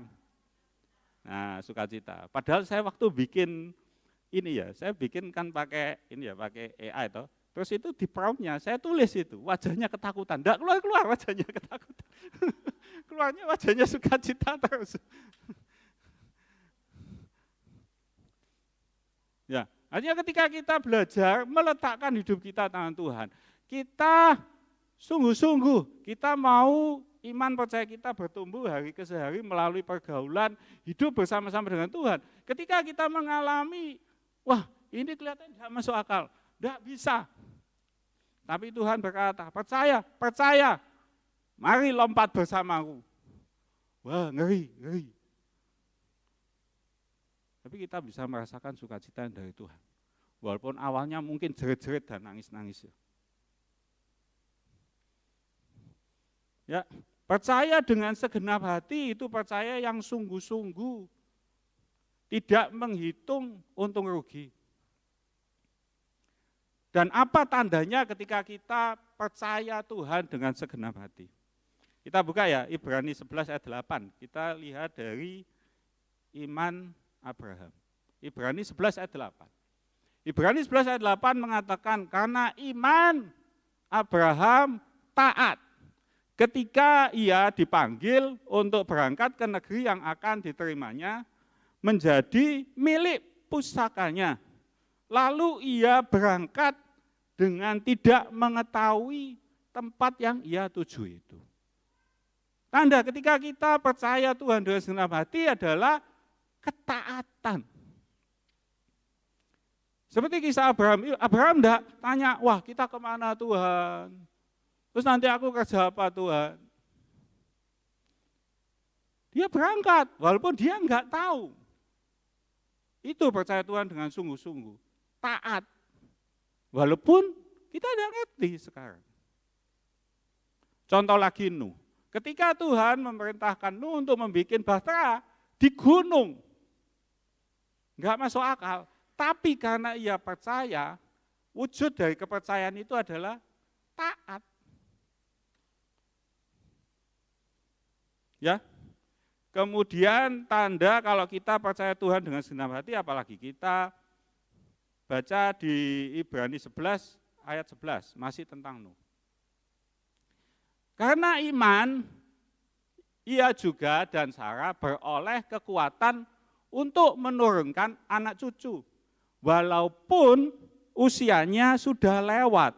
Nah, sukacita. Padahal saya waktu bikin ini ya, saya bikin kan pakai ini ya, pakai AI toh. Terus itu di promptnya saya tulis itu, wajahnya ketakutan. Enggak keluar wajahnya ketakutan. Keluarnya wajahnya sukacita terus. Ya, artinya ketika kita belajar meletakkan hidup kita tangan Tuhan, kita sungguh-sungguh kita mau iman percaya kita bertumbuh hari ke hari melalui pergaulan hidup bersama-sama dengan Tuhan. Ketika kita mengalami, wah ini kelihatan tidak masuk akal, tidak bisa. Tapi Tuhan berkata, percaya, mari lompat bersamaku. Wah ngeri. Tapi kita bisa merasakan sukacita dari Tuhan. Walaupun awalnya mungkin jerit-jerit dan nangis-nangis. Ya, percaya dengan segenap hati itu percaya yang sungguh-sungguh, tidak menghitung untung rugi. Dan apa tandanya ketika kita percaya Tuhan dengan segenap hati? Kita buka ya, Ibrani 11 ayat 8. Kita lihat dari iman Abraham. Ibrani 11 ayat 8. Ibrani 11 ayat 8 mengatakan, karena iman Abraham taat ketika ia dipanggil untuk berangkat ke negeri yang akan diterimanya menjadi milik pusakanya. Lalu ia berangkat dengan tidak mengetahui tempat yang ia tuju itu. Tanda ketika kita percaya Tuhan dengan segenap hati adalah ketaatan. Seperti kisah Abraham enggak tanya, wah kita kemana Tuhan? Terus nanti aku kerja apa Tuhan? Dia berangkat, walaupun dia enggak tahu. Itu percaya Tuhan dengan sungguh-sungguh. Taat. Walaupun kita tidak ngerti sekarang. Contoh lagi Nuh. Ketika Tuhan memerintahkan Nuh untuk membuat bahtera di gunung. Enggak masuk akal. Tapi karena ia percaya, wujud dari kepercayaan itu adalah taat. Ya. Kemudian tanda kalau kita percaya Tuhan dengan segenap hati, apalagi kita baca di Ibrani 11 ayat 11, masih tentang Nuh. Karena iman, ia juga dan Sarah beroleh kekuatan untuk menurunkan anak cucu, walaupun usianya sudah lewat,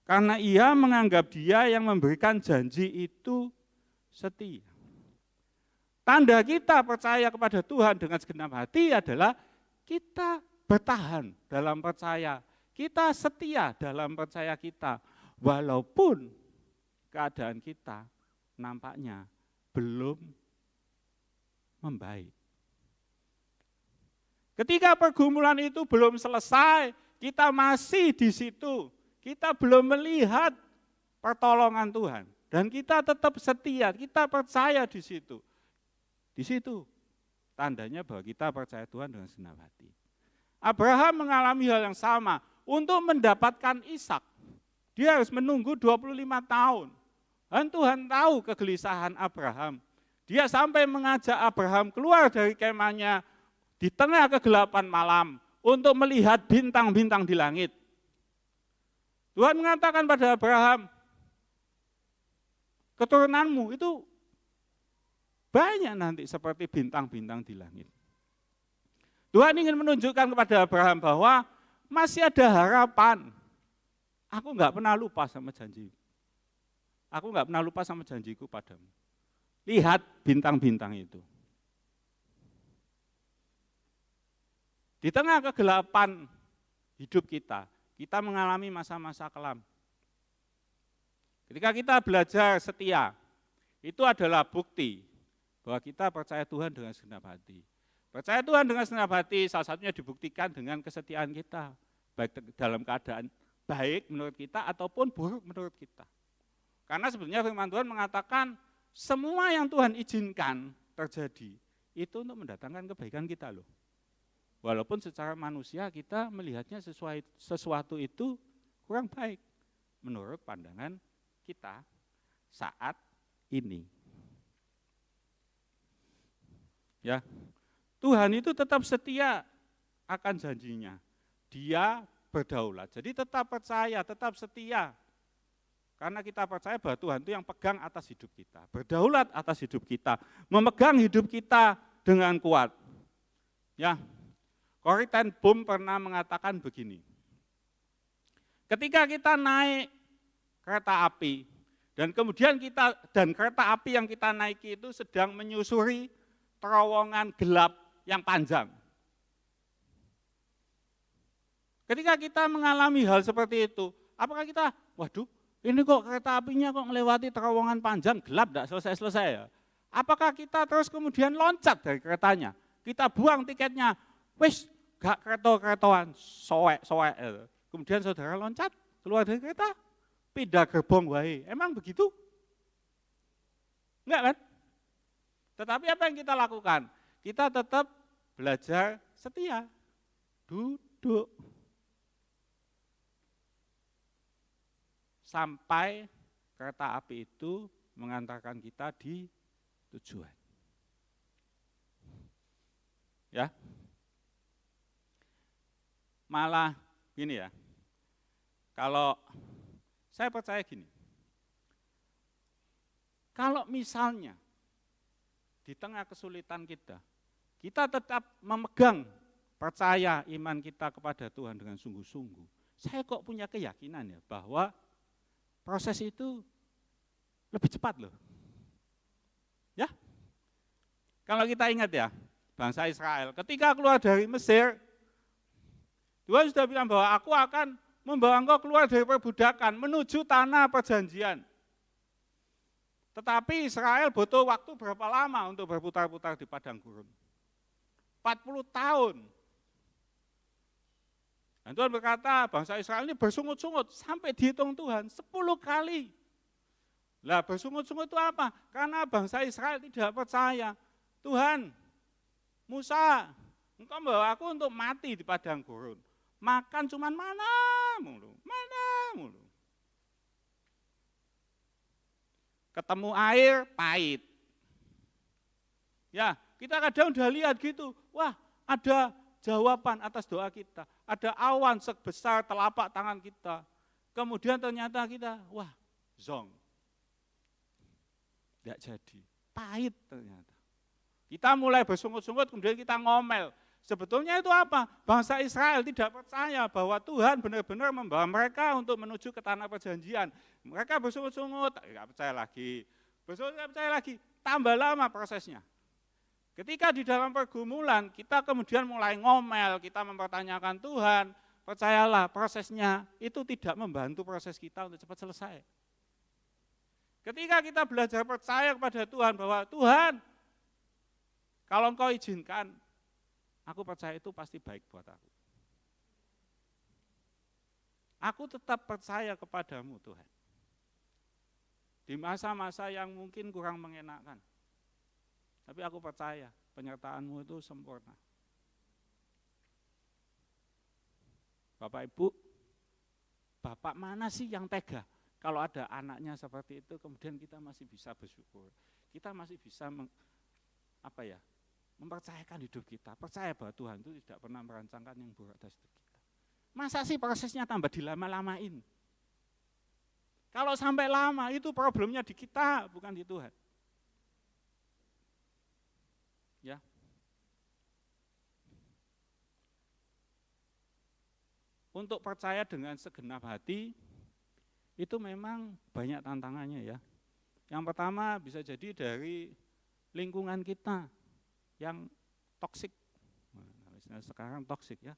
karena ia menganggap dia yang memberikan janji itu setia. Tanda kita percaya kepada Tuhan dengan segenap hati adalah kita bertahan dalam percaya, kita setia dalam percaya kita, walaupun keadaan kita nampaknya belum membaik. Ketika pergumulan itu belum selesai, kita masih di situ, kita belum melihat pertolongan Tuhan, dan kita tetap setia, kita percaya di situ. Di situ tandanya bahwa kita percaya Tuhan dengan segenap hati. Abraham mengalami hal yang sama. Untuk mendapatkan Ishak, dia harus menunggu 25 tahun. Dan Tuhan tahu kegelisahan Abraham. Dia sampai mengajak Abraham keluar dari kemahnya di tengah kegelapan malam untuk melihat bintang-bintang di langit. Tuhan mengatakan pada Abraham, keturunanmu itu banyak nanti seperti bintang-bintang di langit. Tuhan ingin menunjukkan kepada Abraham bahwa masih ada harapan. Aku enggak pernah lupa sama janji. Aku enggak pernah lupa sama janjiku padamu. Lihat bintang-bintang itu. Di tengah kegelapan hidup kita mengalami masa-masa kelam. Ketika kita belajar setia, itu adalah bukti bahwa kita percaya Tuhan dengan segenap hati. Percaya Tuhan dengan segenap hati salah satunya dibuktikan dengan kesetiaan kita, baik dalam keadaan baik menurut kita ataupun buruk menurut kita. Karena sebenarnya firman Tuhan mengatakan semua yang Tuhan izinkan terjadi itu untuk mendatangkan kebaikan kita loh. Walaupun secara manusia kita melihatnya sesuatu itu kurang baik menurut pandangan kita saat ini. Ya, Tuhan itu tetap setia akan janjinya. Dia berdaulat. Jadi tetap percaya, tetap setia. Karena kita percaya bahwa Tuhan itu yang pegang atas hidup kita, berdaulat atas hidup kita, memegang hidup kita dengan kuat. Ya, Corrie ten Boom pernah mengatakan begini, ketika kita naik kereta api, dan kemudian kereta api yang kita naiki itu sedang menyusuri terowongan gelap yang panjang. Ketika kita mengalami hal seperti itu, apakah kita, waduh, ini kok kereta apinya kok melewati terowongan panjang, gelap, tidak selesai-selesai ya? Apakah kita terus kemudian loncat dari keretanya? Kita buang tiketnya, wis gak kereta-keretaan, soek. Kemudian saudara loncat, keluar dari kereta, pindah gerbong wae. Emang begitu? Enggak kan? Tetapi apa yang kita lakukan? Kita tetap belajar setia, duduk. Sampai kereta api itu mengantarkan kita di tujuan. Ya. Malah gini ya, kalau saya percaya gini, kalau misalnya di tengah kesulitan kita tetap memegang percaya iman kita kepada Tuhan dengan sungguh-sungguh, saya kok punya keyakinan ya bahwa proses itu lebih cepat loh. Ya, kalau kita ingat ya, bangsa Israel ketika keluar dari Mesir, Tuhan sudah bilang bahwa aku akan membawa engkau keluar dari perbudakan menuju tanah perjanjian. Tetapi Israel butuh waktu berapa lama untuk berputar-putar di padang gurun? 40 tahun. Dan Tuhan berkata bangsa Israel ini bersungut-sungut sampai dihitung Tuhan 10 kali. Lah bersungut-sungut itu apa? Karena bangsa Israel tidak percaya. Tuhan, Musa, engkau membawa aku untuk mati di padang gurun. Makan cuman mana mulu. Ketemu air pahit. Ya, kita kadang udah lihat gitu. Wah, ada jawaban atas doa kita. Ada awan sebesar telapak tangan kita. Kemudian ternyata kita, wah, zong. Tidak jadi. Pahit ternyata. Kita mulai bersungut-sungut, kemudian kita ngomel. Sebetulnya itu apa? Bangsa Israel tidak percaya bahwa Tuhan benar-benar membawa mereka untuk menuju ke tanah perjanjian. Mereka bersungut-sungut, tidak percaya lagi. Bersungut, tidak percaya lagi. Tambah lama prosesnya. Ketika di dalam pergumulan, kita kemudian mulai ngomel, kita mempertanyakan Tuhan, percayalah prosesnya itu tidak membantu proses kita untuk cepat selesai. Ketika kita belajar percaya kepada Tuhan bahwa Tuhan, kalau Engkau izinkan, aku percaya itu pasti baik buat aku. Aku tetap percaya kepadamu Tuhan. Di masa-masa yang mungkin kurang mengenakan. Tapi aku percaya penyertaan-Mu itu sempurna. Bapak Ibu, Bapak mana sih yang tega? Kalau ada anaknya seperti itu, kemudian kita masih bisa bersyukur. Kita masih bisa mempercayakan hidup kita. Percaya bahwa Tuhan itu tidak pernah merancangkan yang buruk atas hidup kita. Masa sih prosesnya tambah dilama-lamain? Kalau sampai lama itu problemnya di kita, bukan di Tuhan. Ya. Untuk percaya dengan segenap hati itu memang banyak tantangannya ya. Yang pertama bisa jadi dari lingkungan kita yang toksik. Nah, sekarang toksik ya.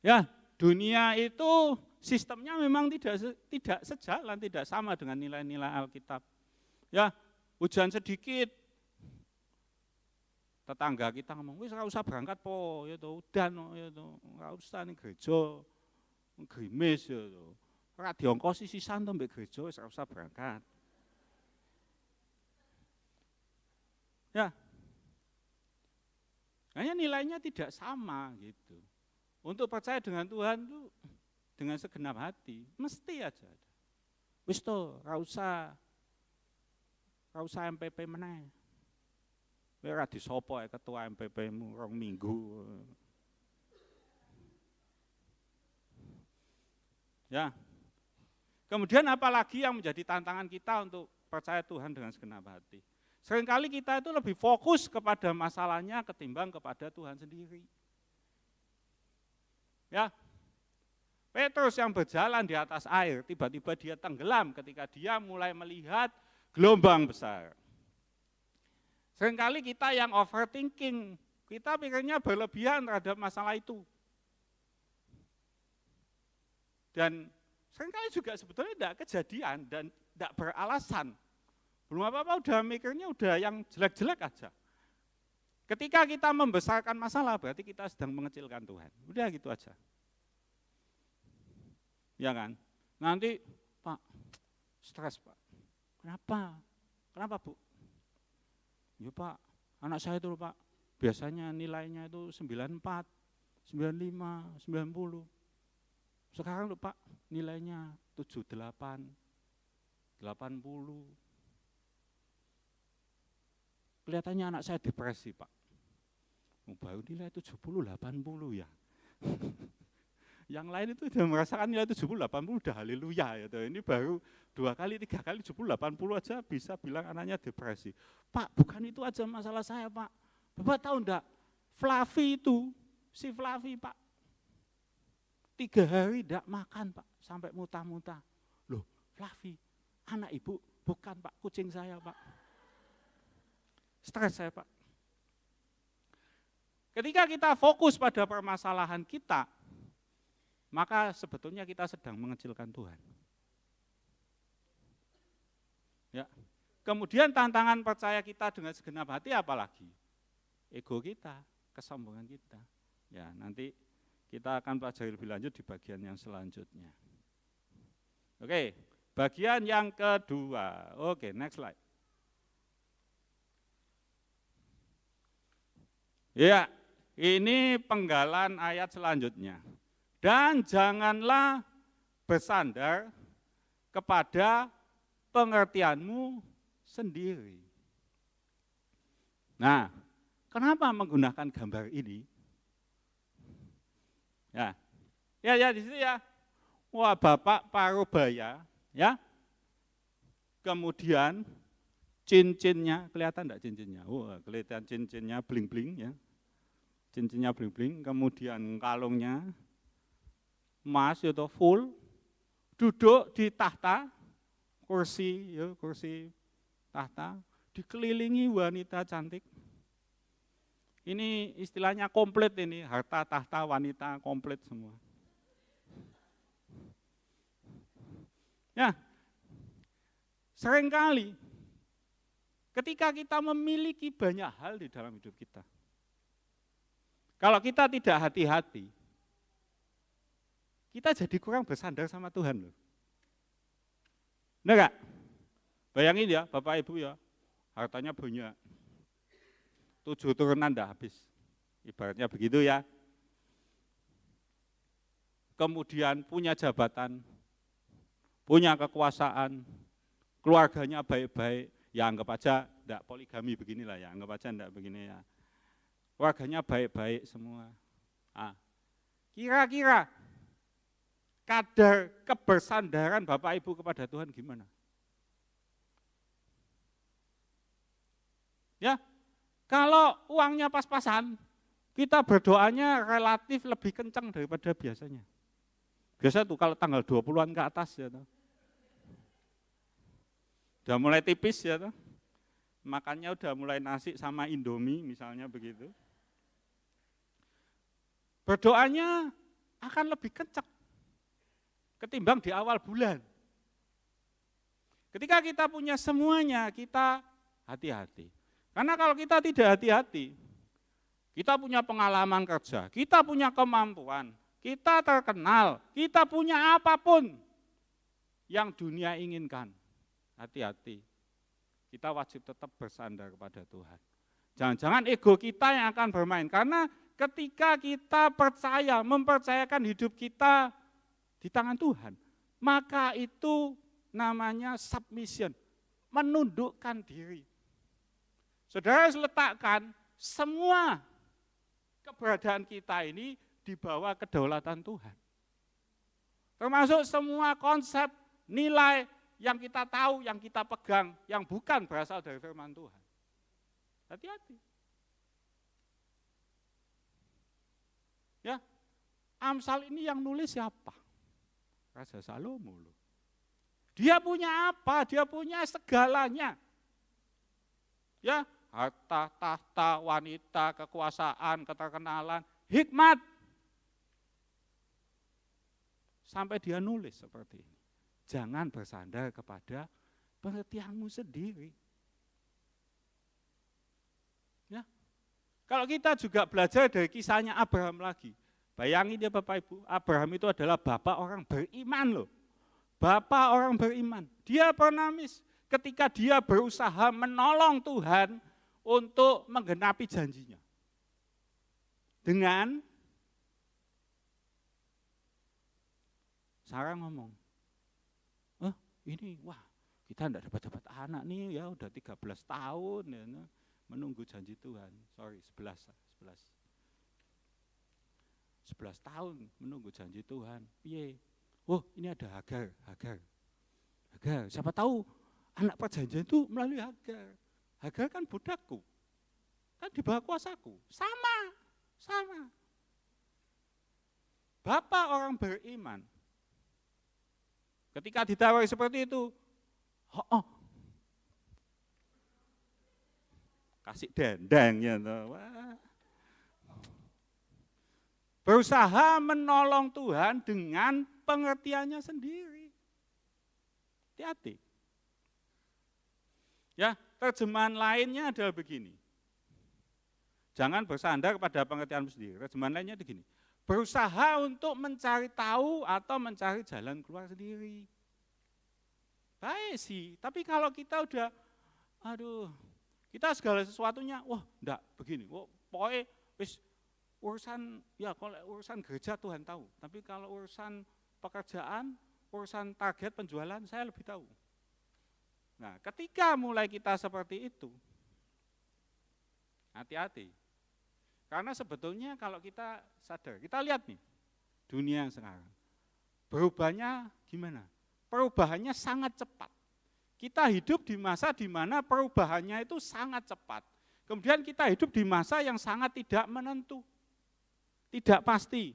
Ya, dunia itu sistemnya memang tidak sejalan, tidak sama dengan nilai-nilai Alkitab. Ya, hujan sedikit, tetangga kita ngomong, wis ora usah berangkat po, ya to, udan ya to, ora usah ning gereja, gerimis ya to. Ora diongkosi sisan to mbek gereja, wis ora usah berangkat. Ya. Hanya nilainya tidak sama gitu. Untuk percaya dengan Tuhan itu dengan segenap hati, mesti aja ada. Wis to, ora usah MPP meneh. Kowe ora disopo ketua MPP-mu 2 minggu. Ya. Kemudian apalagi yang menjadi tantangan kita untuk percaya Tuhan dengan segenap hati. Seringkali kita itu lebih fokus kepada masalahnya ketimbang kepada Tuhan sendiri. Ya, Petrus yang berjalan di atas air, tiba-tiba dia tenggelam ketika dia mulai melihat gelombang besar. Seringkali kita yang overthinking, kita pikirnya berlebihan terhadap masalah itu. Dan seringkali juga sebetulnya tidak kejadian dan tidak beralasan. Belum apa-apa udah mikirnya udah yang jelek-jelek aja. Ketika kita membesarkan masalah berarti kita sedang mengecilkan Tuhan. Udah gitu aja. Ya kan? Nanti Pak, stres Pak. Kenapa? Kenapa Bu? Ya Pak, anak saya itu Pak, biasanya nilainya itu 94, 95, 90. Sekarang loh Pak, nilainya 78, 80. Kelihatannya anak saya depresi Pak. Baru nilai 70, 80 ya. Yang lain itu sudah merasakan nilai 70, 80 udah haleluya ya. Ini baru 2 kali, 3 kali 70, 80 aja bisa bilang anaknya depresi. Pak, bukan itu aja masalah saya Pak. Bapak tahu enggak, Fluffy itu, si Fluffy Pak, 3 hari enggak makan Pak, sampai muntah-muntah. Loh, Fluffy, anak ibu bukan Pak, kucing saya Pak. Stres saya Pak. Ketika kita fokus pada permasalahan kita, maka sebetulnya kita sedang mengecilkan Tuhan. Ya. Kemudian tantangan percaya kita dengan segenap hati apalagi? Ego kita, kesombongan kita. Ya, nanti kita akan pelajari lebih lanjut di bagian yang selanjutnya. Oke, bagian yang kedua. Oke, next slide. Ya, ini penggalan ayat selanjutnya. Dan janganlah bersandar kepada pengertianmu sendiri. Nah, kenapa menggunakan gambar ini? Ya di situ ya. Wah, Bapak Parubaya, ya. Kemudian cincinnya, kelihatan enggak cincinnya? Wah, kelihatan cincinnya bling-bling ya. Cincinnya bling-bling, kemudian kalungnya emas itu full, duduk di tahta, kursi tahta, dikelilingi wanita cantik. Ini istilahnya komplit ini, harta tahta wanita komplit semua. Ya, seringkali ketika kita memiliki banyak hal di dalam hidup kita, kalau kita tidak hati-hati, kita jadi kurang bersandar sama Tuhan loh. Benar gak? Bayangin ya Bapak Ibu ya, hartanya banyak, 7 turunan dah habis, ibaratnya begitu ya. Kemudian punya jabatan, punya kekuasaan, keluarganya baik-baik, ya anggap aja enggak poligami beginilah ya, anggap aja enggak begini ya. Keluarganya baik-baik semua. Kira-kira kadar kebersandaran Bapak Ibu kepada Tuhan gimana? Ya, kalau uangnya pas-pasan, kita berdoanya relatif lebih kencang daripada biasanya. Biasa tuh kalau tanggal 20-an ke atas ya tuh. Udah mulai tipis ya tuh. Makannya udah mulai nasi sama Indomie misalnya begitu. Berdoanya akan lebih kencang ketimbang di awal bulan. Ketika kita punya semuanya, kita hati-hati. Karena kalau kita tidak hati-hati, kita punya pengalaman kerja, kita punya kemampuan, kita terkenal, kita punya apapun yang dunia inginkan. Hati-hati, kita wajib tetap bersandar kepada Tuhan. Jangan-jangan ego kita yang akan bermain, karena ketika kita percaya, mempercayakan hidup kita di tangan Tuhan, maka itu namanya submission, menundukkan diri. Saudara harus letakkan semua keberadaan kita ini di bawah kedaulatan Tuhan. Termasuk semua konsep, nilai yang kita tahu, yang kita pegang, yang bukan berasal dari firman Tuhan. Hati-hati. Ya, Amsal ini yang nulis siapa? Raja Salomo loh. Dia punya apa? Dia punya segalanya. Ya, harta, tahta, wanita, kekuasaan, keterkenalan, hikmat. Sampai dia nulis seperti ini. Jangan bersandar kepada pengertianmu sendiri. Ya. Kalau kita juga belajar dari kisahnya Abraham lagi. Bayangin ya Bapak Ibu, Abraham itu adalah bapak orang beriman loh. Bapak orang beriman. Dia bernamis ketika dia berusaha menolong Tuhan untuk menggenapi janjinya. Dengan Sarah ngomong, ini wah kita enggak dapat anak nih ya udah 13 tahun ya, menunggu janji Tuhan. Sorry, 11 tahun menunggu janji Tuhan. Piye? Oh, ini ada Hagar. Siapa tahu anak perjanjian itu melalui Hagar. Hagar kan budakku. Kan di bawah kuasaku. Sama. Bapak orang beriman. Ketika ditawari seperti itu, kasih dendeng ya. Wah. Berusaha menolong Tuhan dengan pengertiannya sendiri. Hati-hati. Ya, terjemahan lainnya adalah begini. Jangan bersandar pada pengertianmu sendiri. Terjemahan lainnya begini. Berusaha untuk mencari tahu atau mencari jalan keluar sendiri. Baik sih, tapi kalau kita udah, kita segala sesuatunya, wah enggak begini, pokoknya urusan, ya kalau urusan gereja Tuhan tahu, tapi kalau urusan pekerjaan, urusan target penjualan saya lebih tahu. Nah ketika mulai kita seperti itu, hati-hati. Karena sebetulnya kalau kita sadar, kita lihat nih, dunia sekarang, berubahnya gimana? Perubahannya sangat cepat. Kita hidup di masa di mana perubahannya itu sangat cepat. Kemudian kita hidup di masa yang sangat tidak menentu, tidak pasti,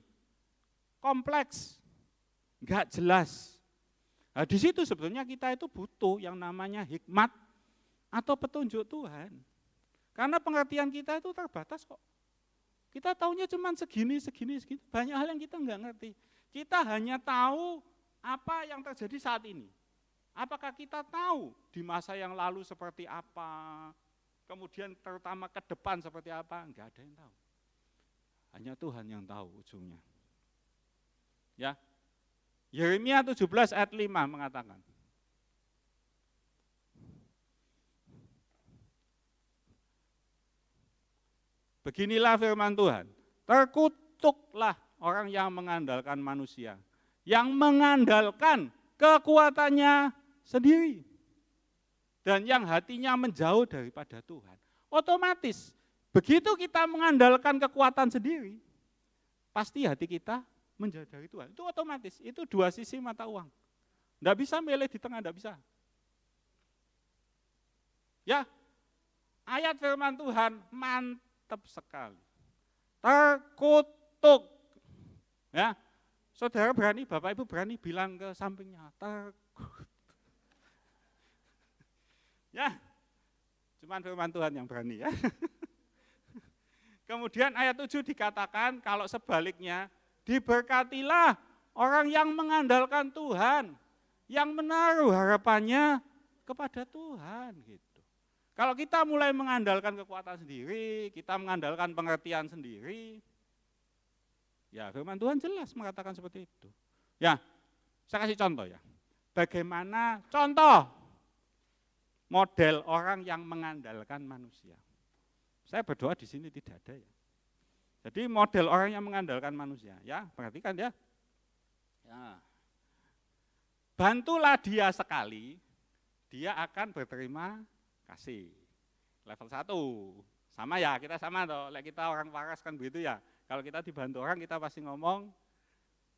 kompleks, enggak jelas. Nah, di situ sebetulnya kita itu butuh yang namanya hikmat atau petunjuk Tuhan. Karena pengertian kita itu terbatas kok. Kita taunya cuma segini, banyak hal yang kita enggak ngerti. Kita hanya tahu apa yang terjadi saat ini. Apakah kita tahu di masa yang lalu seperti apa, kemudian terutama ke depan seperti apa, enggak ada yang tahu. Hanya Tuhan yang tahu ujungnya. Ya. Yeremia 17 ayat 5 mengatakan, beginilah firman Tuhan, terkutuklah orang yang mengandalkan manusia, yang mengandalkan kekuatannya sendiri, dan yang hatinya menjauh daripada Tuhan. Otomatis, begitu kita mengandalkan kekuatan sendiri, pasti hati kita menjadi Tuhan. Itu otomatis, itu dua sisi mata uang. Enggak bisa milih di tengah, enggak bisa. Ya, ayat firman Tuhan mantap sekali. Terkutuk. Ya, saudara berani, Bapak Ibu berani bilang ke sampingnya, terkutuk. Ya, cuman firman Tuhan yang berani ya. Kemudian ayat 7 dikatakan kalau sebaliknya, diberkatilah orang yang mengandalkan Tuhan, yang menaruh harapannya kepada Tuhan gitu. Kalau kita mulai mengandalkan kekuatan sendiri, kita mengandalkan pengertian sendiri, ya firman Tuhan jelas mengatakan seperti itu. Ya, saya kasih contoh ya. Bagaimana contoh model orang yang mengandalkan manusia. Saya berdoa di sini tidak ada ya. Jadi model orang yang mengandalkan manusia, ya perhatikan ya. Ya. Bantulah dia sekali, dia akan berterima kasih. Level 1, sama ya, kita sama toh. Kita orang waras kan begitu ya. Kalau kita dibantu orang, kita pasti ngomong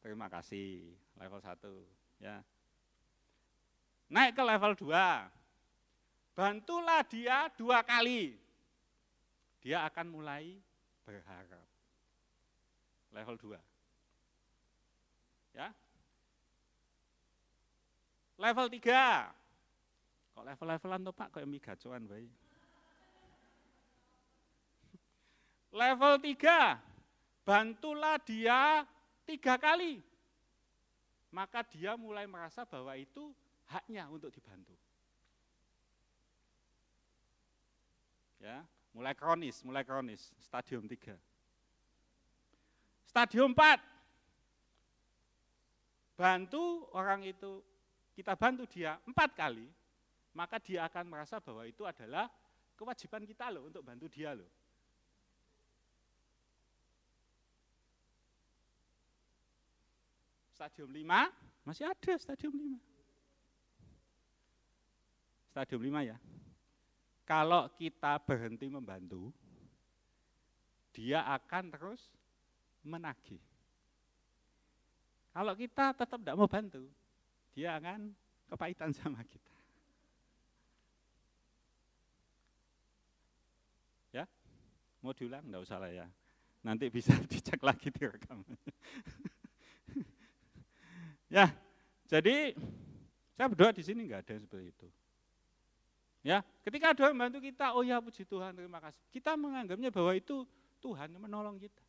terima kasih. Level 1, ya. Naik ke level 2. Bantulah dia 2 kali. Dia akan mulai berharap. Level 2. Ya. Level 3. Kok level-levelan tuh Pak, kok migacoan bae. Level 3. Bantulah dia 3 kali. Maka dia mulai merasa bahwa itu haknya untuk dibantu. Ya, mulai kronis, stadium 3. Stadium 4, bantu orang itu, kita bantu dia 4 kali, maka dia akan merasa bahwa itu adalah kewajiban kita loh untuk bantu dia loh. Stadium 5, masih ada stadium 5. Stadium 5 ya. Kalau kita berhenti membantu, dia akan terus menagih. Kalau kita tetap tidak mau bantu, dia akan kepahitan sama kita. Ya, mau diulang? Enggak usah lah ya. Nanti bisa dicek lagi di rekaman. Ya, jadi saya berdoa di sini enggak ada yang seperti itu. Ya, ketika ada yang membantu kita, oh ya puji Tuhan, terima kasih. Kita menganggapnya bahwa itu Tuhan yang menolong kita.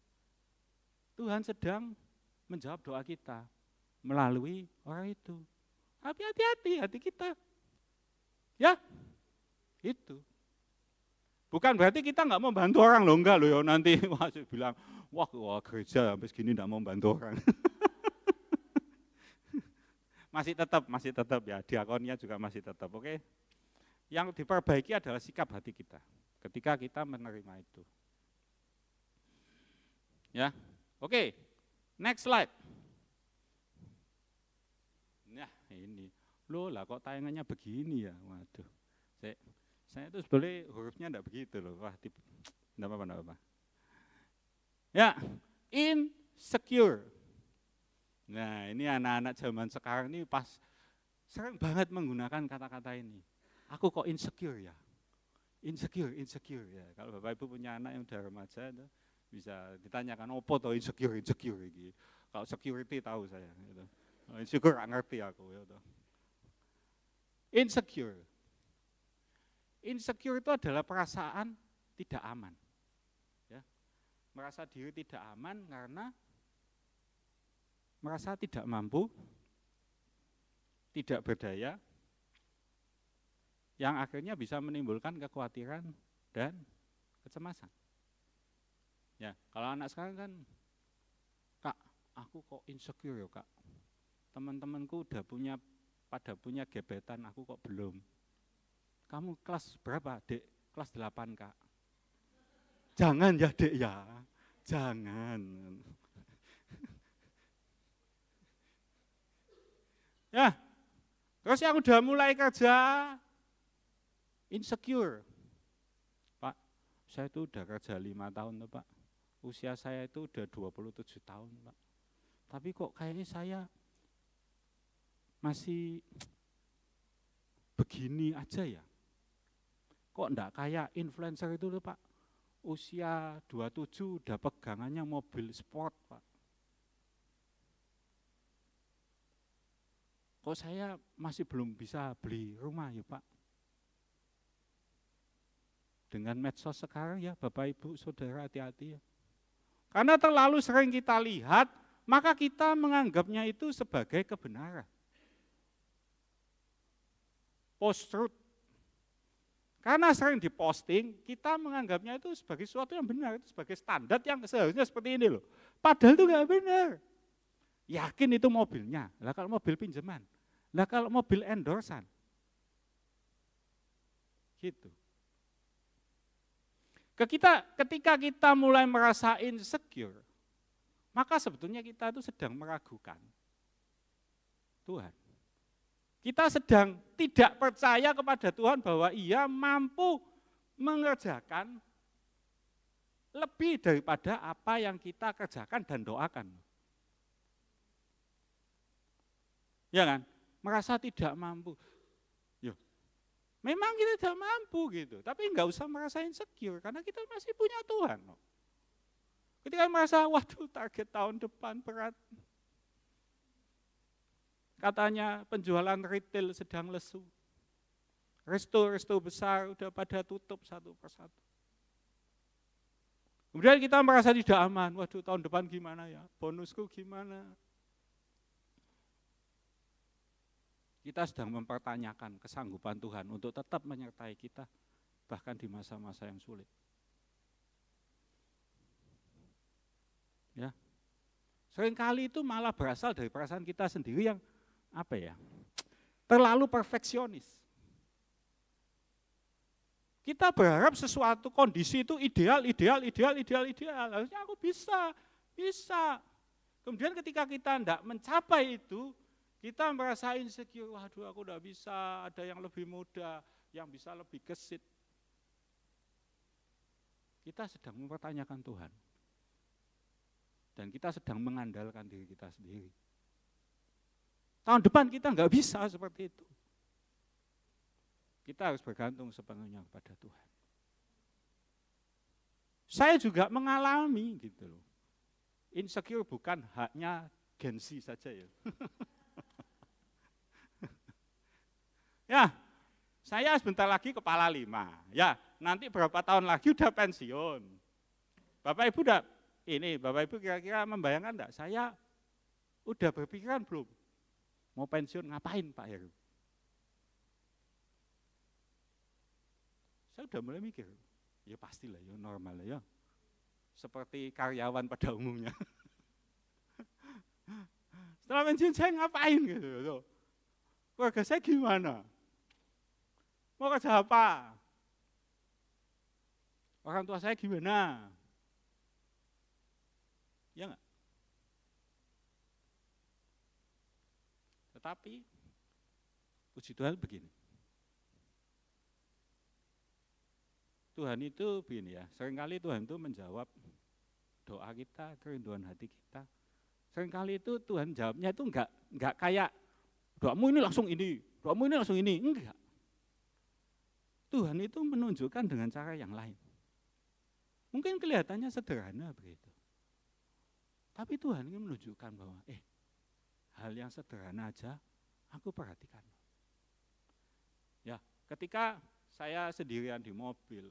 Tuhan sedang menjawab doa kita melalui orang itu. Tapi hati-hati, hati kita. Ya, itu. Bukan berarti kita nggak mau bantu orang loh, enggak loh ya nanti masih bilang, wah gereja sampai segini nggak mau bantu orang. masih tetap ya, diakonnya juga masih tetap, oke? Yang diperbaiki adalah sikap hati kita ketika kita menerima itu. Ya, oke. Next slide. Nah ini, loh lah kok tayangannya begini ya, waduh. Saya itu sebenarnya hurufnya enggak begitu loh, wah enggak apa-apa. Ya, insecure. Nah ini anak-anak zaman sekarang ini pas sering banget menggunakan kata-kata ini. Aku kok insecure ya, insecure ya. Kalau Bapak Ibu punya anak yang udah remaja itu bisa ditanyakan, opo toh insecure ini. Kalau security tahu saya. Gitu. Insecure nggak ngerti aku. Gitu. Insecure itu adalah perasaan tidak aman. Ya. Merasa diri tidak aman karena merasa tidak mampu, tidak berdaya, yang akhirnya bisa menimbulkan kekhawatiran dan kecemasan. Ya, kalau anak sekarang kan, Kak, aku kok insecure ya Kak. Teman-temanku pada punya gebetan, aku kok belum. Kamu kelas berapa, Dek? Kelas 8 Kak. Jangan ya Dek ya, jangan. Ya, terus yang udah mulai kerja, insecure. Pak, saya itu udah kerja 5 tahun tuh Pak. Usia saya itu udah 27 tahun Pak. Tapi kok kayaknya saya masih begini aja ya. Kok enggak kayak influencer itu loh Pak, usia 27 udah pegangannya mobil sport Pak. Kok saya masih belum bisa beli rumah ya Pak. Dengan medsos sekarang ya Bapak Ibu Saudara hati-hati ya. Karena terlalu sering kita lihat, maka kita menganggapnya itu sebagai kebenaran. Post-truth. Karena sering diposting, kita menganggapnya itu sebagai sesuatu yang benar, itu sebagai standar yang seharusnya seperti ini loh. Padahal itu enggak benar. Yakin itu mobilnya, lah kalau mobil pinjaman, lah kalau mobil endorsan. Gitu. Ketika kita mulai merasa insecure, maka sebetulnya kita itu sedang meragukan Tuhan. Kita sedang tidak percaya kepada Tuhan bahwa Ia mampu mengerjakan lebih daripada apa yang kita kerjakan dan doakan. Ya kan? Merasa tidak mampu. Memang kita tidak mampu gitu, tapi enggak usah merasa insecure karena kita masih punya Tuhan. Ketika merasa, waduh target tahun depan berat. Katanya penjualan retail sedang lesu. Resto-resto besar udah pada tutup satu persatu. Kemudian kita merasa tidak aman, waduh tahun depan gimana ya, bonusku gimana. Kita sedang mempertanyakan kesanggupan Tuhan untuk tetap menyertai kita, bahkan di masa-masa yang sulit. Ya, seringkali itu malah berasal dari perasaan kita sendiri yang terlalu perfeksionis. Kita berharap sesuatu kondisi itu ideal. Harusnya aku bisa. Kemudian ketika kita tidak mencapai itu, kita merasa insecure, waduh aku udah bisa, ada yang lebih muda, yang bisa lebih gesit. Kita sedang mempertanyakan Tuhan. Dan kita sedang mengandalkan diri kita sendiri. Tahun depan kita enggak bisa seperti itu. Kita harus bergantung sepenuhnya kepada Tuhan. Saya juga mengalami gitu loh. Insecure bukan haknya Gen Z saja ya. Ya, saya sebentar lagi kepala 5. Ya, nanti berapa tahun lagi udah pensiun. Bapak Ibu kira-kira membayangkan enggak? Saya udah berpikiran belum? Mau pensiun ngapain Pak Heru? Saya udah mulai mikir, ya pastilah ya normal ya. Seperti karyawan pada umumnya. Setelah pensiun saya ngapain gitu. Keluarga saya gimana? Mau kerja apa? Orang tua saya gimana? Ya enggak? Tetapi, puji Tuhan begini. Tuhan itu begini ya, seringkali Tuhan itu menjawab doa kita, kerinduan hati kita. Seringkali itu Tuhan jawabnya itu enggak kayak doamu ini langsung ini, enggak. Tuhan itu menunjukkan dengan cara yang lain. Mungkin kelihatannya sederhana begitu. Tapi Tuhan ingin menunjukkan bahwa hal yang sederhana aja aku perhatikan. Ya, ketika saya sendirian di mobil,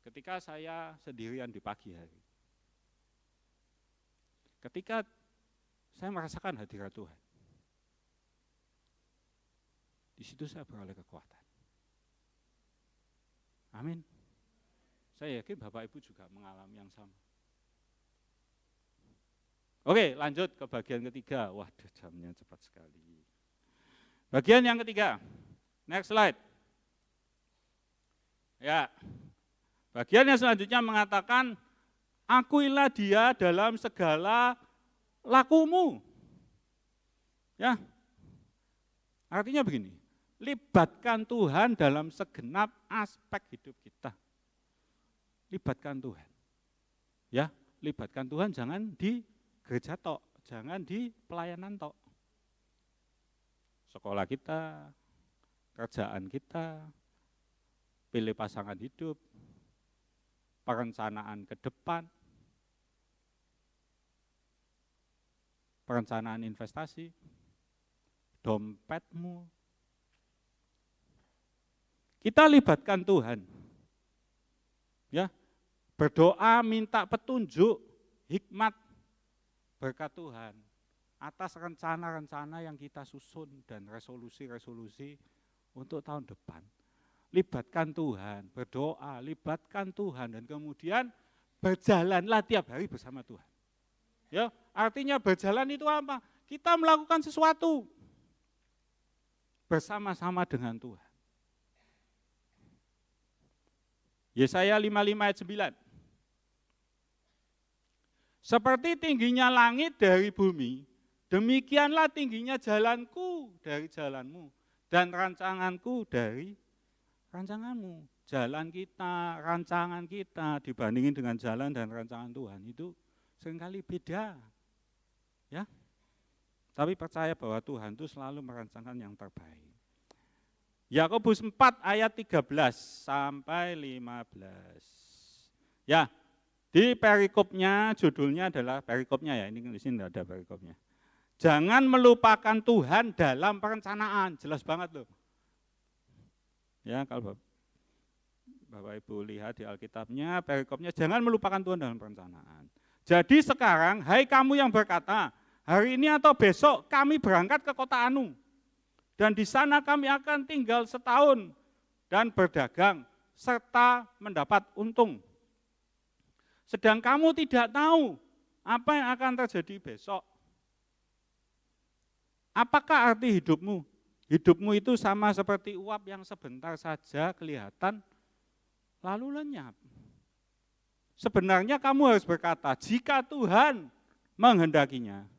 ketika saya sendirian di pagi hari, ketika saya merasakan hadirat Tuhan, di situ saya beroleh kekuatan. Amin. Saya yakin Bapak Ibu juga mengalami yang sama. Oke, lanjut ke bagian ketiga. Waduh, jamnya cepat sekali. Bagian yang ketiga. Next slide. Ya. Bagian yang selanjutnya mengatakan, akuilah dia dalam segala lakumu. Ya. Artinya begini, libatkan Tuhan dalam segenap aspek hidup kita. Libatkan Tuhan. Ya, libatkan Tuhan jangan di gereja tok, jangan di pelayanan tok. Sekolah kita, kerjaan kita, pilih pasangan hidup, perencanaan ke depan, perencanaan investasi, dompetmu. Kita libatkan Tuhan. Ya, berdoa minta petunjuk, hikmat, berkat Tuhan atas rencana-rencana yang kita susun dan resolusi-resolusi untuk tahun depan. Libatkan Tuhan, berdoa, libatkan Tuhan, dan kemudian berjalanlah tiap hari bersama Tuhan. Ya, artinya berjalan itu apa? Kita melakukan sesuatu bersama-sama dengan Tuhan. Yesaya 55 ayat 9. Seperti tingginya langit dari bumi, demikianlah tingginya jalanku dari jalanmu, dan rancanganku dari rancanganmu. Jalan kita, rancangan kita dibandingin dengan jalan dan rancangan Tuhan itu seringkali beda. Ya. Tapi percaya bahwa Tuhan itu selalu merancangkan yang terbaik. Yakobus 4 ayat 13 sampai 15. Ya, di perikopnya, judulnya adalah perikopnya ya, ini di sini tidak ada perikopnya. Jangan melupakan Tuhan dalam perencanaan, jelas banget loh. Ya, kalau Bapak Ibu lihat di Alkitabnya, perikopnya jangan melupakan Tuhan dalam perencanaan. Jadi sekarang, hai kamu yang berkata, hari ini atau besok kami berangkat ke kota Anu, dan di sana kami akan tinggal setahun dan berdagang serta mendapat untung. Sedang kamu tidak tahu apa yang akan terjadi besok. Apakah arti hidupmu? Hidupmu itu sama seperti uap yang sebentar saja kelihatan lalu lenyap. Sebenarnya kamu harus berkata, jika Tuhan menghendakinya,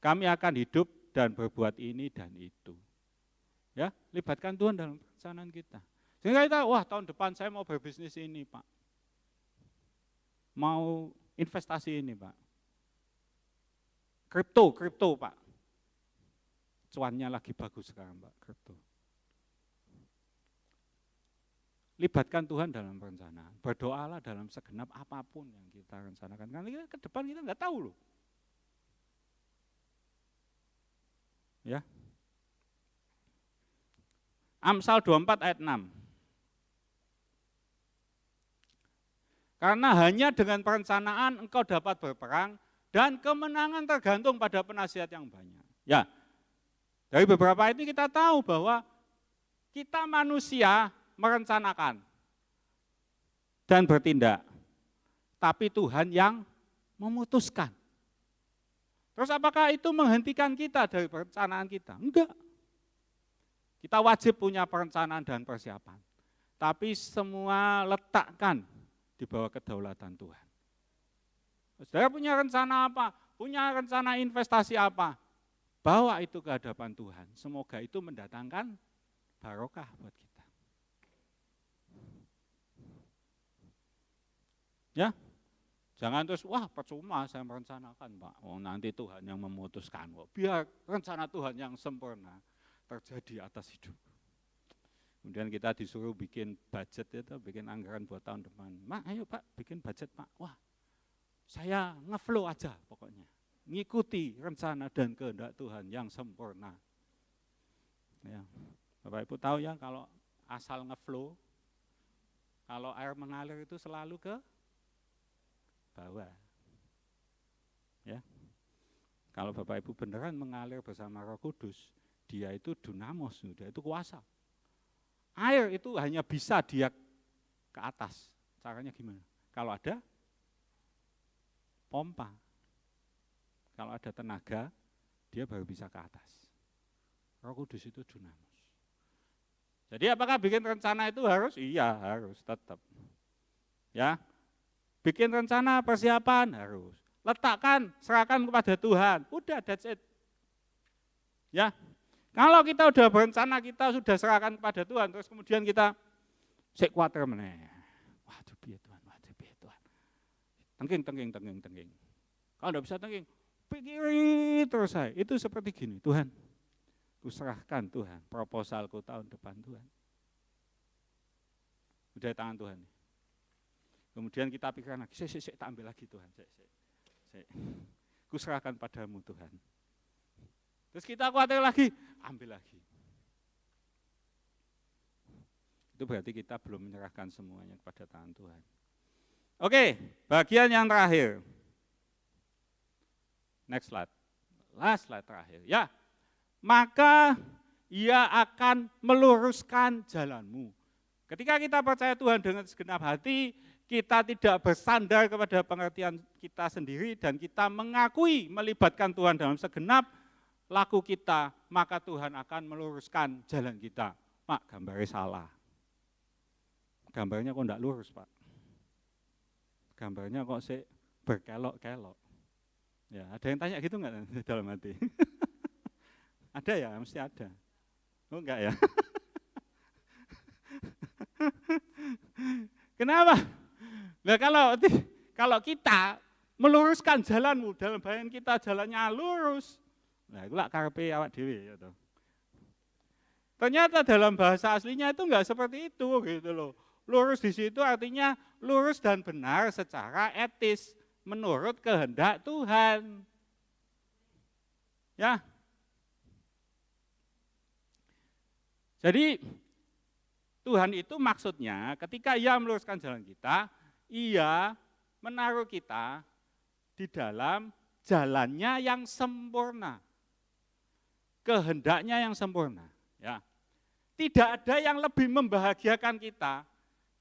kami akan hidup dan berbuat ini dan itu. Ya, libatkan Tuhan dalam perencanaan kita. Sehingga kita, wah tahun depan saya mau berbisnis ini Pak. Mau investasi ini Pak. Kripto Pak. Cuannya lagi bagus sekarang Pak, kripto. Libatkan Tuhan dalam perencanaan. Berdoalah dalam segenap apapun yang kita rencanakan. Karena kita ke depan kita nggak tahu loh. Ya. Amsal 24 ayat 6. Karena hanya dengan perencanaan engkau dapat berperang dan kemenangan tergantung pada penasihat yang banyak. Ya, dari beberapa ayat ini kita tahu bahwa kita manusia merencanakan dan bertindak, tapi Tuhan yang memutuskan. Terus apakah itu menghentikan kita dari perencanaan kita? Enggak. Kita wajib punya perencanaan dan persiapan. Tapi semua letakkan di bawah kedaulatan Tuhan. Saudara punya rencana apa? Punya rencana investasi apa? Bawa itu ke hadapan Tuhan. Semoga itu mendatangkan barokah buat kita. Ya, jangan terus, wah percuma saya merencanakan Pak. Oh nanti Tuhan yang memutuskan. Oh, biar rencana Tuhan yang sempurna terjadi atas hidup. Kemudian kita disuruh bikin budget itu, bikin anggaran buat tahun depan. Mak, ayo Pak, bikin budget Pak. Wah, saya ngeflow aja pokoknya. Ngikuti rencana dan kehendak Tuhan yang sempurna. Ya, Bapak Ibu tahu ya kalau asal ngeflow, kalau air mengalir itu selalu ke bawah. Ya, kalau Bapak Ibu beneran mengalir bersama Roh Kudus, dia itu dunamos, dia itu kuasa. Air itu hanya bisa dia ke atas. Caranya gimana? Kalau ada pompa, kalau ada tenaga, dia baru bisa ke atas. Roh Kudus itu dunamos. Jadi apakah bikin rencana itu harus? Iya, harus tetap. Ya, bikin rencana persiapan harus. Letakkan, serahkan kepada Tuhan. Udah, that's it. Ya, kalau kita udah berencana, kita sudah serahkan kepada Tuhan, terus kemudian kita sekuatir meneh. Waduh piye Tuhan, waduh piye Tuhan. Tengking. Kalau enggak bisa tengking, kiri terus saya. Itu seperti gini, Tuhan, kuserahkan Tuhan, proposalku tahun depan Tuhan. Udah di tangan Tuhan. Kemudian kita pikirkan lagi, tak ambil lagi Tuhan, kuserahkan padamu Tuhan. Terus kita khawatir lagi, ambil lagi. Itu berarti kita belum menyerahkan semuanya kepada tangan Tuhan. Oke, bagian yang terakhir. Next slide. Last slide terakhir. Ya, maka ia akan meluruskan jalanmu. Ketika kita percaya Tuhan dengan segenap hati, kita tidak bersandar kepada pengertian kita sendiri dan kita mengakui melibatkan Tuhan dalam segenap laku kita, maka Tuhan akan meluruskan jalan kita. Pak, gambarnya salah. Gambarnya kok enggak lurus, Pak. Gambarnya kok sih berkelok-kelok. Ya, ada yang tanya gitu enggak dalam hati? Ada ya, mesti ada. Oh enggak ya? Kenapa? Nah, kalau kita meluruskan jalanmu, dalam bayangan kita jalannya lurus, nah itu lah karepe awak dhewe ya toh. Ternyata dalam bahasa aslinya itu enggak seperti itu gitu loh. Lurus di situ artinya lurus dan benar secara etis menurut kehendak Tuhan. Ya. Jadi Tuhan itu maksudnya ketika Ia meluruskan jalan kita, Ia menaruh kita di dalam jalannya yang sempurna. Kehendaknya yang sempurna. Ya. Tidak ada yang lebih membahagiakan kita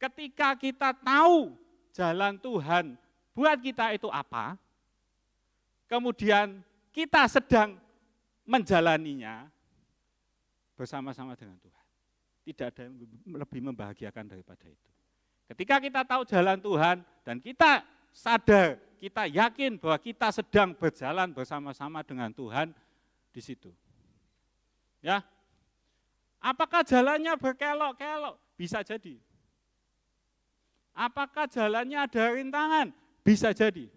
ketika kita tahu jalan Tuhan buat kita itu apa, kemudian kita sedang menjalaninya bersama-sama dengan Tuhan. Tidak ada yang lebih membahagiakan daripada itu. Ketika kita tahu jalan Tuhan dan kita sadar, kita yakin bahwa kita sedang berjalan bersama-sama dengan Tuhan di situ. Ya. Apakah jalannya berkelok-kelok? Bisa jadi. Apakah jalannya ada rintangan? Bisa jadi.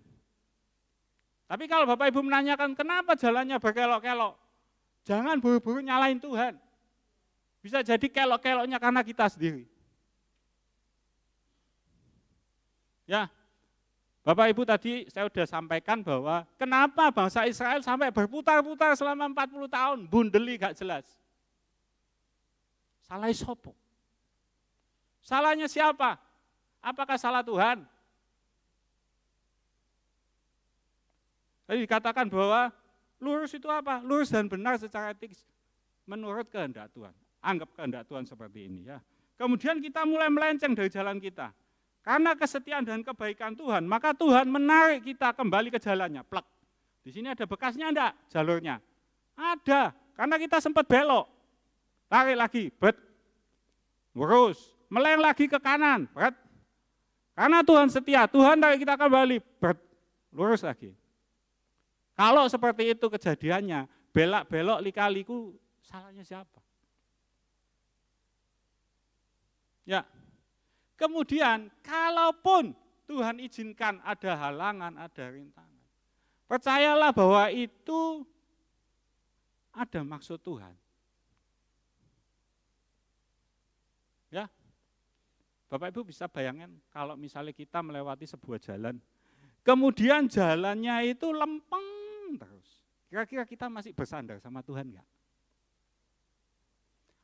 Tapi kalau Bapak Ibu menanyakan kenapa jalannya berkelok-kelok, jangan buru-buru nyalain Tuhan. Bisa jadi kelok-keloknya karena kita sendiri. Ya, Bapak Ibu tadi saya sudah sampaikan bahwa kenapa bangsa Israel sampai berputar-putar selama 40 tahun, bundeli gak jelas. Salah sopo? Salahnya siapa? Apakah salah Tuhan? Tadi dikatakan bahwa lurus itu apa? Lurus dan benar secara etis menurut kehendak Tuhan. Anggap kehendak Tuhan seperti ini ya. Kemudian kita mulai melenceng dari jalan kita. Karena kesetiaan dan kebaikan Tuhan, maka Tuhan menarik kita kembali ke jalannya. Plek. Di sini ada bekasnya enggak jalurnya? Ada, karena kita sempat belok. Tarik lagi, bet. Lurus, meleng lagi ke kanan, bet. Karena Tuhan setia, Tuhan tarik kita kembali, bet. Lurus lagi. Kalau seperti itu kejadiannya, belak-belok lika-liku, salahnya siapa? Ya, kemudian kalaupun Tuhan izinkan ada halangan, ada rintangan, percayalah bahwa itu ada maksud Tuhan. Ya, Bapak Ibu bisa bayangin kalau misalnya kita melewati sebuah jalan, kemudian jalannya itu lempeng terus, kira-kira kita masih bersandar sama Tuhan enggak?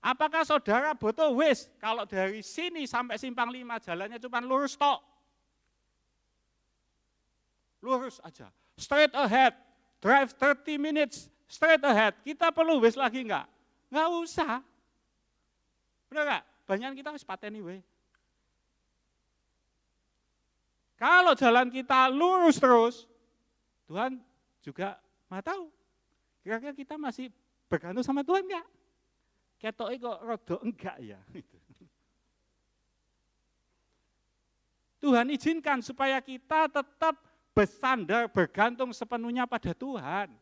Apakah saudara butuh wis kalau dari sini sampai simpang 5 jalannya cuma lurus tok? Lurus aja, straight ahead, drive 30 minutes, straight ahead. Kita perlu wis lagi enggak? Enggak usah. Benar enggak? Banyak kita wis pateni we. Kalau jalan kita lurus terus, Tuhan juga mau tahu. Kira-kira kita masih bergantung sama Tuhan enggak? Ketoknya kok rada enggak ya. Tuhan izinkan supaya kita tetap bersandar, bergantung sepenuhnya pada Tuhan.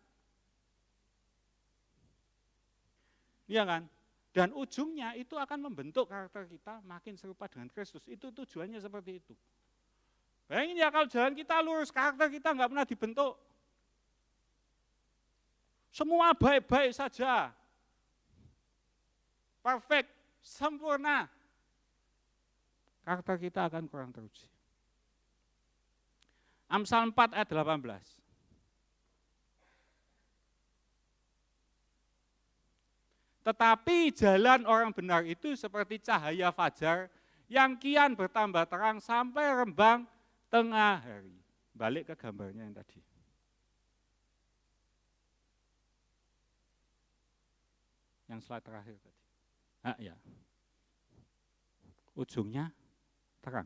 Iya kan? Dan ujungnya itu akan membentuk karakter kita makin serupa dengan Kristus. Itu tujuannya seperti itu. Bayangin ya kalau jalan kita lurus, karakter kita enggak pernah dibentuk. semua baik-baik saja, perfect, sempurna, karakter kita akan kurang teruji. Amsal 4 ayat 18. Tetapi jalan orang benar itu seperti cahaya fajar yang kian bertambah terang sampai rembang tengah hari. Balik ke gambarnya yang tadi. Yang slide terakhir tadi. Ah, ya. Ujungnya terang.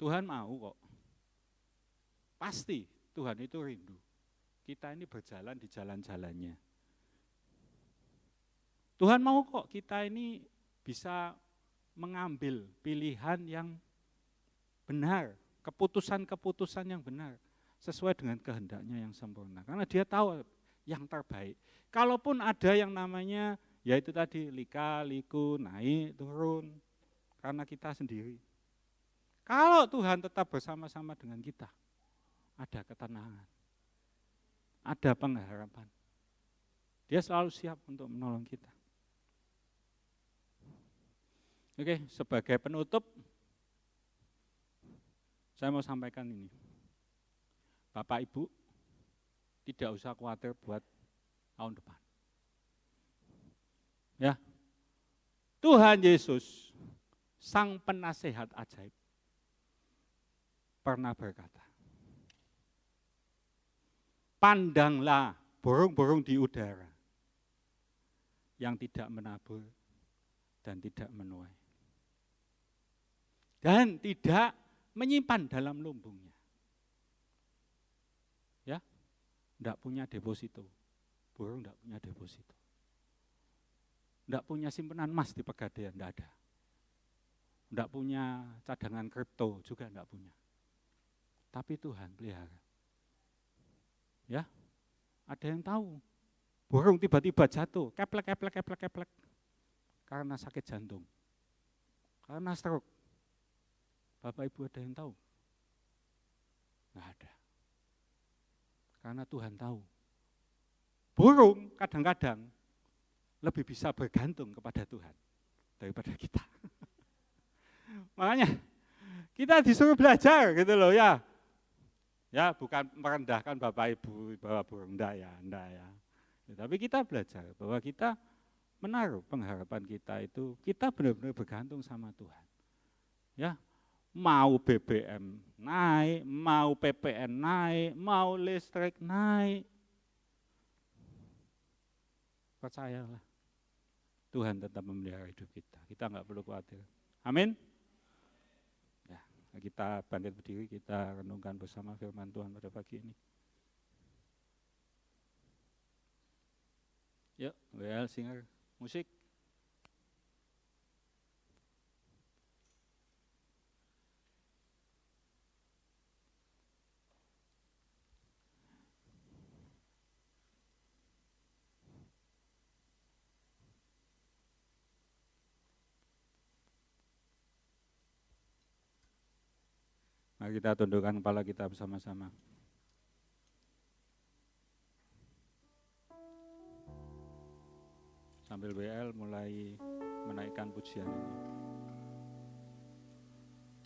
Tuhan mau kok. Pasti Tuhan itu rindu. Kita ini berjalan di jalan-jalannya. Tuhan mau kok kita ini bisa mengambil pilihan yang benar, keputusan-keputusan yang benar, sesuai dengan kehendaknya yang sempurna. Karena dia tahu yang terbaik. Kalaupun ada yang namanya, yaitu tadi lika, liku, naik, turun, karena kita sendiri. Kalau Tuhan tetap bersama-sama dengan kita, ada ketenangan, ada pengharapan. Dia selalu siap untuk menolong kita. Oke, sebagai penutup, saya mau sampaikan ini. Bapak Ibu, tidak usah khawatir buat tahun depan. Ya, Tuhan Yesus, Sang Penasehat ajaib, pernah berkata, pandanglah burung-burung di udara yang tidak menabur dan tidak menuai, dan tidak menyimpan dalam lumbungnya. Ya, tidak punya deposito. Burung tidak punya deposito. Tidak punya simpanan emas di Pegadaian, tidak ada. Tidak punya cadangan kripto juga tidak punya. Tapi Tuhan pelihara. Ya, ada yang tahu. Burung tiba-tiba jatuh, keplek, karena sakit jantung, karena stroke. Bapak Ibu ada yang tahu? Nggak ada. Karena Tuhan tahu. Burung kadang-kadang lebih bisa bergantung kepada Tuhan daripada kita. Makanya kita disuruh belajar gitu loh ya. Ya, bukan merendahkan Bapak Ibu bahwa burung enggak ya. Tapi kita belajar bahwa kita menaruh pengharapan kita itu, kita benar-benar bergantung sama Tuhan. Ya, mau BBM naik, mau PPN naik, mau listrik naik, percayalah, Tuhan tetap memelihara hidup kita. Kita enggak perlu khawatir. Amin. Kita bangkit berdiri, kita renungkan bersama firman Tuhan pada pagi ini. Yuk, WL singer musik. Mari kita tundukkan kepala kita bersama-sama. Sambil WL mulai menaikkan pujian ini.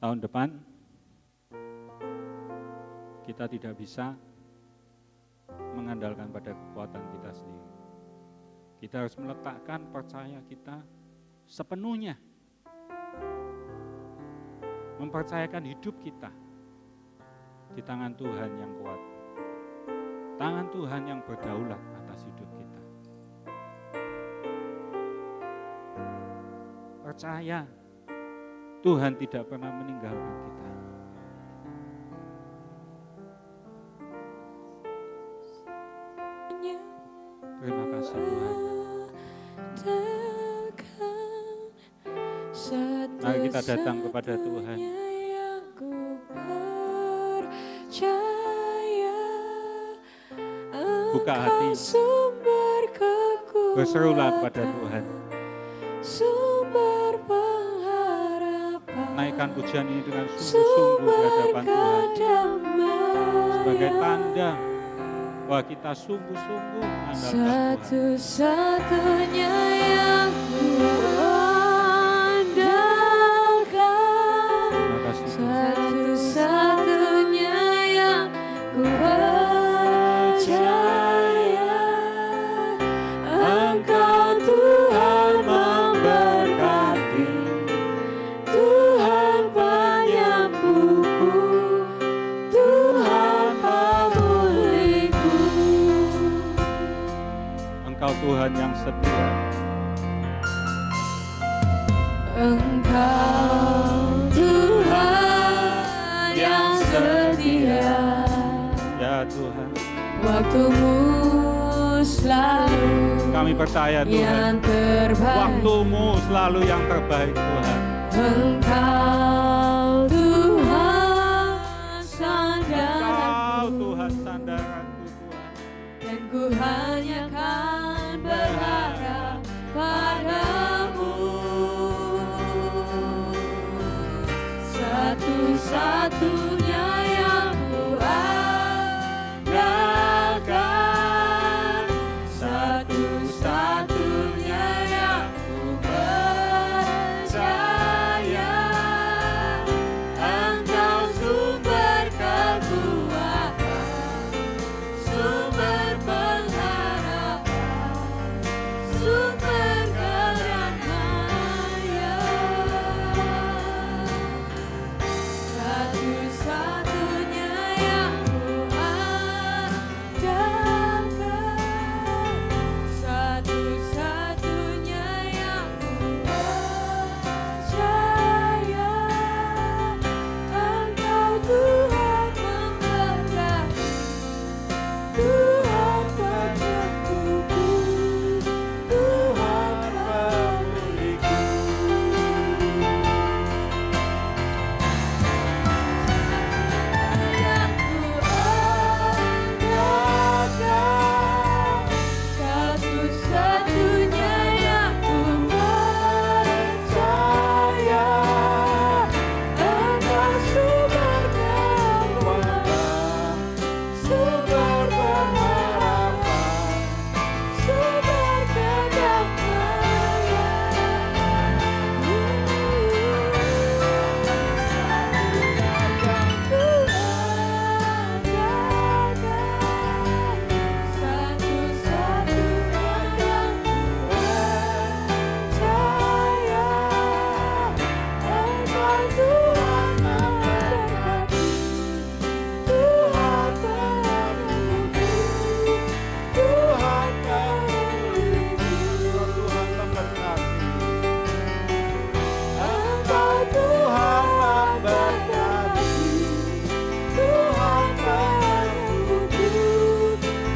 Tahun depan kita tidak bisa mengandalkan pada kekuatan kita sendiri. Kita harus meletakkan percaya kita sepenuhnya, mempercayakan hidup kita di tangan Tuhan yang kuat, tangan Tuhan yang berdaulat atas hidup kita. Percaya Tuhan tidak pernah meninggalkan kita. Terima kasih Tuhan. Mari kita datang kepada Tuhan. Buka hati, berserulah kepada Tuhan. Sumber pengharapan. naikkan pujian ini dengan sungguh-sungguh di hadapan Tuhan. Sebagai tanda bahwa kita sungguh-sungguh mengandalkan Tuhan. Satu-satunya yang kuandalkan, Terima kasih Tuhan. satu-satunya yang ku percaya, Engkau Tuhan memberkati, Tuhan penyembuhku, Tuhan pemulihku. Engkau Tuhan yang setia. Engkau Tuhan yang setia, Ya Tuhan, waktumu selalu kami percaya Tuhan, yang terbaik. waktumu selalu yang terbaik Tuhan. Engkau Tuhan sandaranku, Engkau Tuhan sandaranku Tuhan. dan ku hanya kan berharap padamu. Satu-satunya yang ku andalkan, satu-satunya yang ku percaya, Engkau sumber kekuatan, sumber pengharapan, sumber kedamaian. Satu-satunya yang ku andalkan, satu-satunya yang ku percaya, Engkau Tuhan memberkati, Tuhan penyembuhku, Tuhan pemulihku. Yang ku andalkan, satu-satunya yang ku percaya, Engkau sumber kekuatan, sumber pengharapan, sumber Tuhan memberkati. Engkau Tuhan memberkati. Tuhan penyembuhku,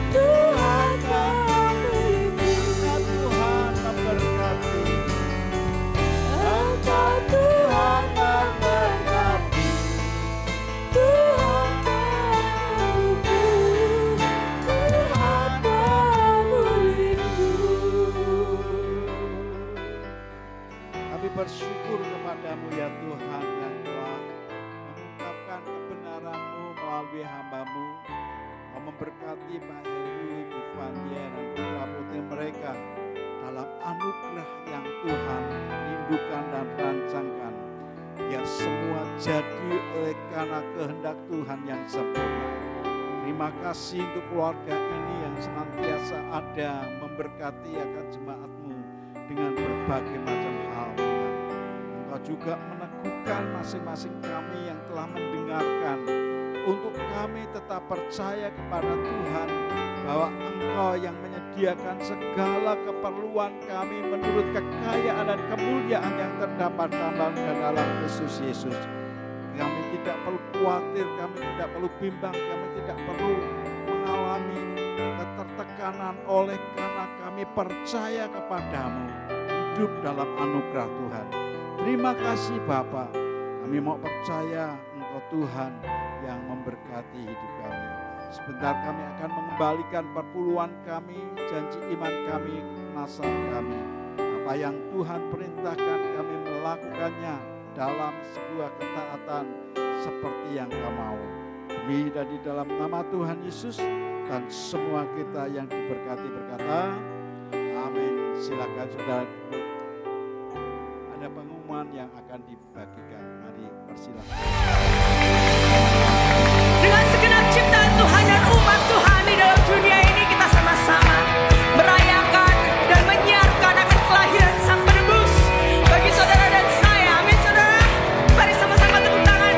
Tuhan pemulihku. Tuhan memberkati. Engkau Tuhan memberkati, Tuhan penyembuhku, Tuhan pemulihku. Kami bersyukur kepadamu ya Tuhan yang telah mengungkapkan kebenaran-Mu melalui hamba-Mu. Kau memberkati Pak Heru, Ibu Fandia dan putra-putri mereka dalam anugerah yang Tuhan rindukan dan rancangkan. Biar semua jadi oleh karena kehendak Tuhan yang sempurna. Terima kasih untuk keluarga ini yang senantiasa ada memberkati akan jemaat-Mu dengan berbagai macam hal Tuhan. Engkau juga meneguhkan masing-masing kami yang telah mendengarkan untuk kami tetap percaya kepada Tuhan bahwa Engkau yang menyediakan segala keperluan kami menurut kekayaan dan kemuliaan yang terdapat dalam Kristus Yesus. Kami tidak perlu khawatir, kami tidak perlu bimbang, kami tidak perlu mengalami ketertekanan oleh karena kami percaya kepadamu, hidup dalam anugerah Tuhan. Terima kasih Bapa, kami mau percaya Engkau Tuhan yang memberkati hidup kami. Sebentar kami akan mengembalikan perpuluhan kami, janji iman kami, nasab kami. Apa yang Tuhan perintahkan kami melakukannya dalam sebuah ketaatan seperti yang Kau mau. Demi dan di dalam nama Tuhan Yesus, dan semua kita yang diberkati berkata, amin. Silakan saudara duduk. Ada pengumuman yang akan dibagikan. Mari persilakan. Dengan segenap ciptaan Tuhan dan umat Tuhan di dalam dunia ini, kita sama-sama merayakan dan menyiarkan akan kelahiran Sang Penebus bagi saudara dan saya. Amin saudara. Mari sama-sama tepuk tangan.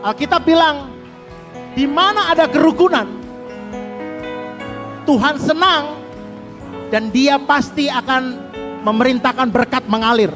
Alkitab bilang, di mana ada kerukunan, Tuhan senang dan Dia pasti akan memerintahkan berkat mengalir.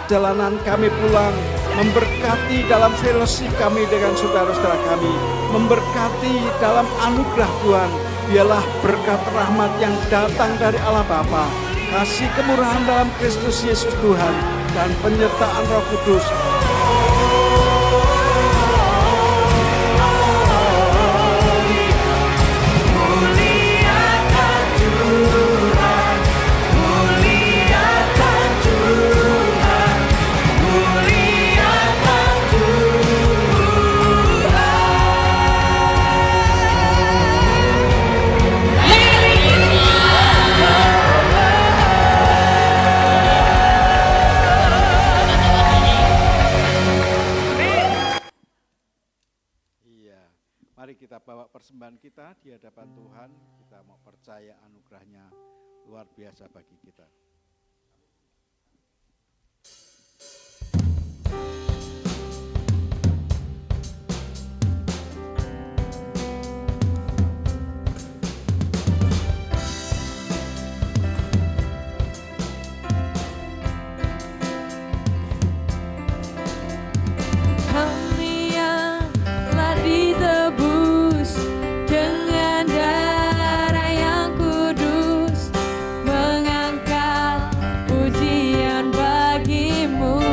Jalanan kami pulang, memberkati dalam fellowship kami dengan saudara-saudara kami, memberkati dalam anugerah Tuhan. Biarlah berkat rahmat yang datang dari Allah Bapa, kasih kemurahan dalam Kristus Yesus Tuhan, dan penyertaan Roh Kudus. Muliakan Tuhan, muliakan Tuhan, muliakan Iya, mari kita bawa persembahan kita di hadapan Tuhan. Kita mau percaya anugerahnya luar biasa bagi kita. Kami yang telah ditebus dengan darah yang kudus, mengangkat pujian bagimu.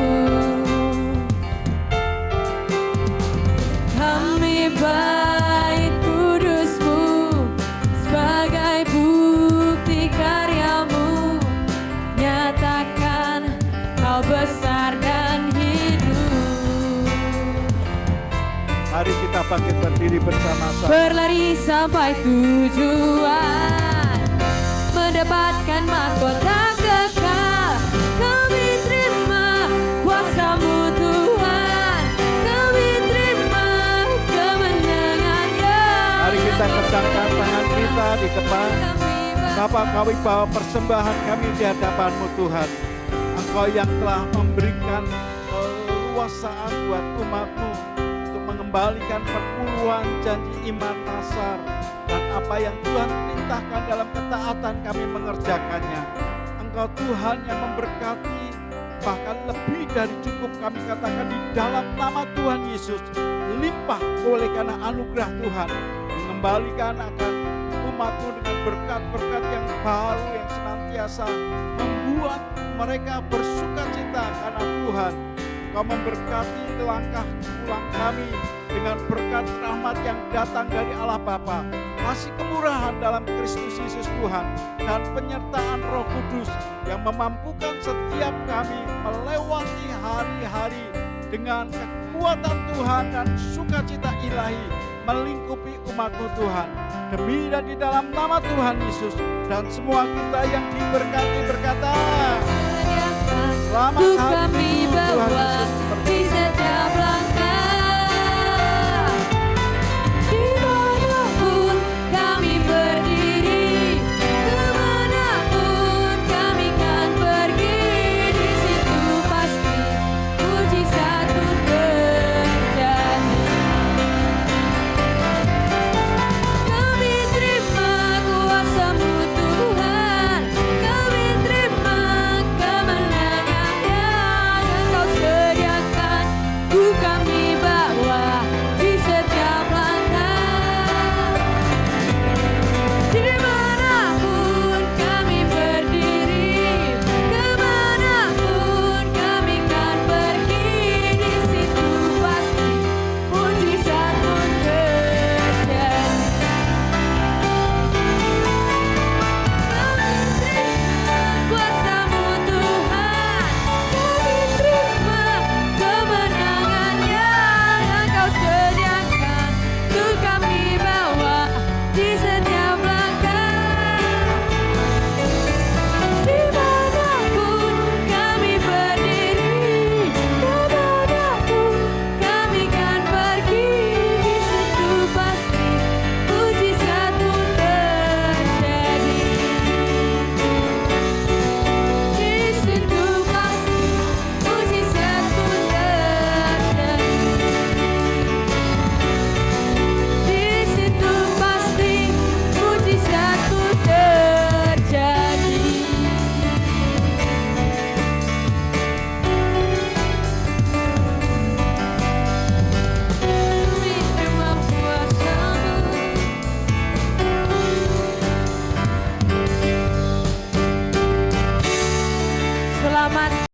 Kami bait kudusmu sebagai bukti karyamu, nyatakan kau besar dan hidup. Mari kita bangkit berdiri bersama-sama. Berlari sampai tujuan, mendapatkan mahkota kekal. Kami terima kuasa-Mu Tuhan, kami terima kemenangan-Nya. Mari kita kesangkan tangan kita di depan. Kami Bapa, kami bawa persembahan kami di hadapan-Mu Tuhan. Engkau yang telah memberikan keleluasaan buat umat-Mu untuk mengembalikan perpuluhan janji iman Nasar. Dan apa yang Tuhan perintahkan dalam ketaatan kami mengerjakannya. Engkau Tuhan yang memberkati, bahkan lebih dari cukup kami katakan di dalam nama Tuhan Yesus. Limpah oleh karena anugerah Tuhan. Mengembalikan akan umat-Mu dengan berkat-berkat yang baru yang senantiasa membuat mereka bersuka cita karena Tuhan. Kau memberkati langkah pulang kami dengan berkat rahmat yang datang dari Allah Bapa, kasih kemurahan dalam Kristus Yesus Tuhan, dan penyertaan Roh Kudus yang memampukan setiap kami melewati hari-hari dengan kekuatan Tuhan dan sukacita ilahi melingkupi umat-Mu Tuhan. Demi dan di dalam nama Tuhan Yesus, dan semua kita yang diberkati berkata, selamat hari Minggu Tuhan Yesus.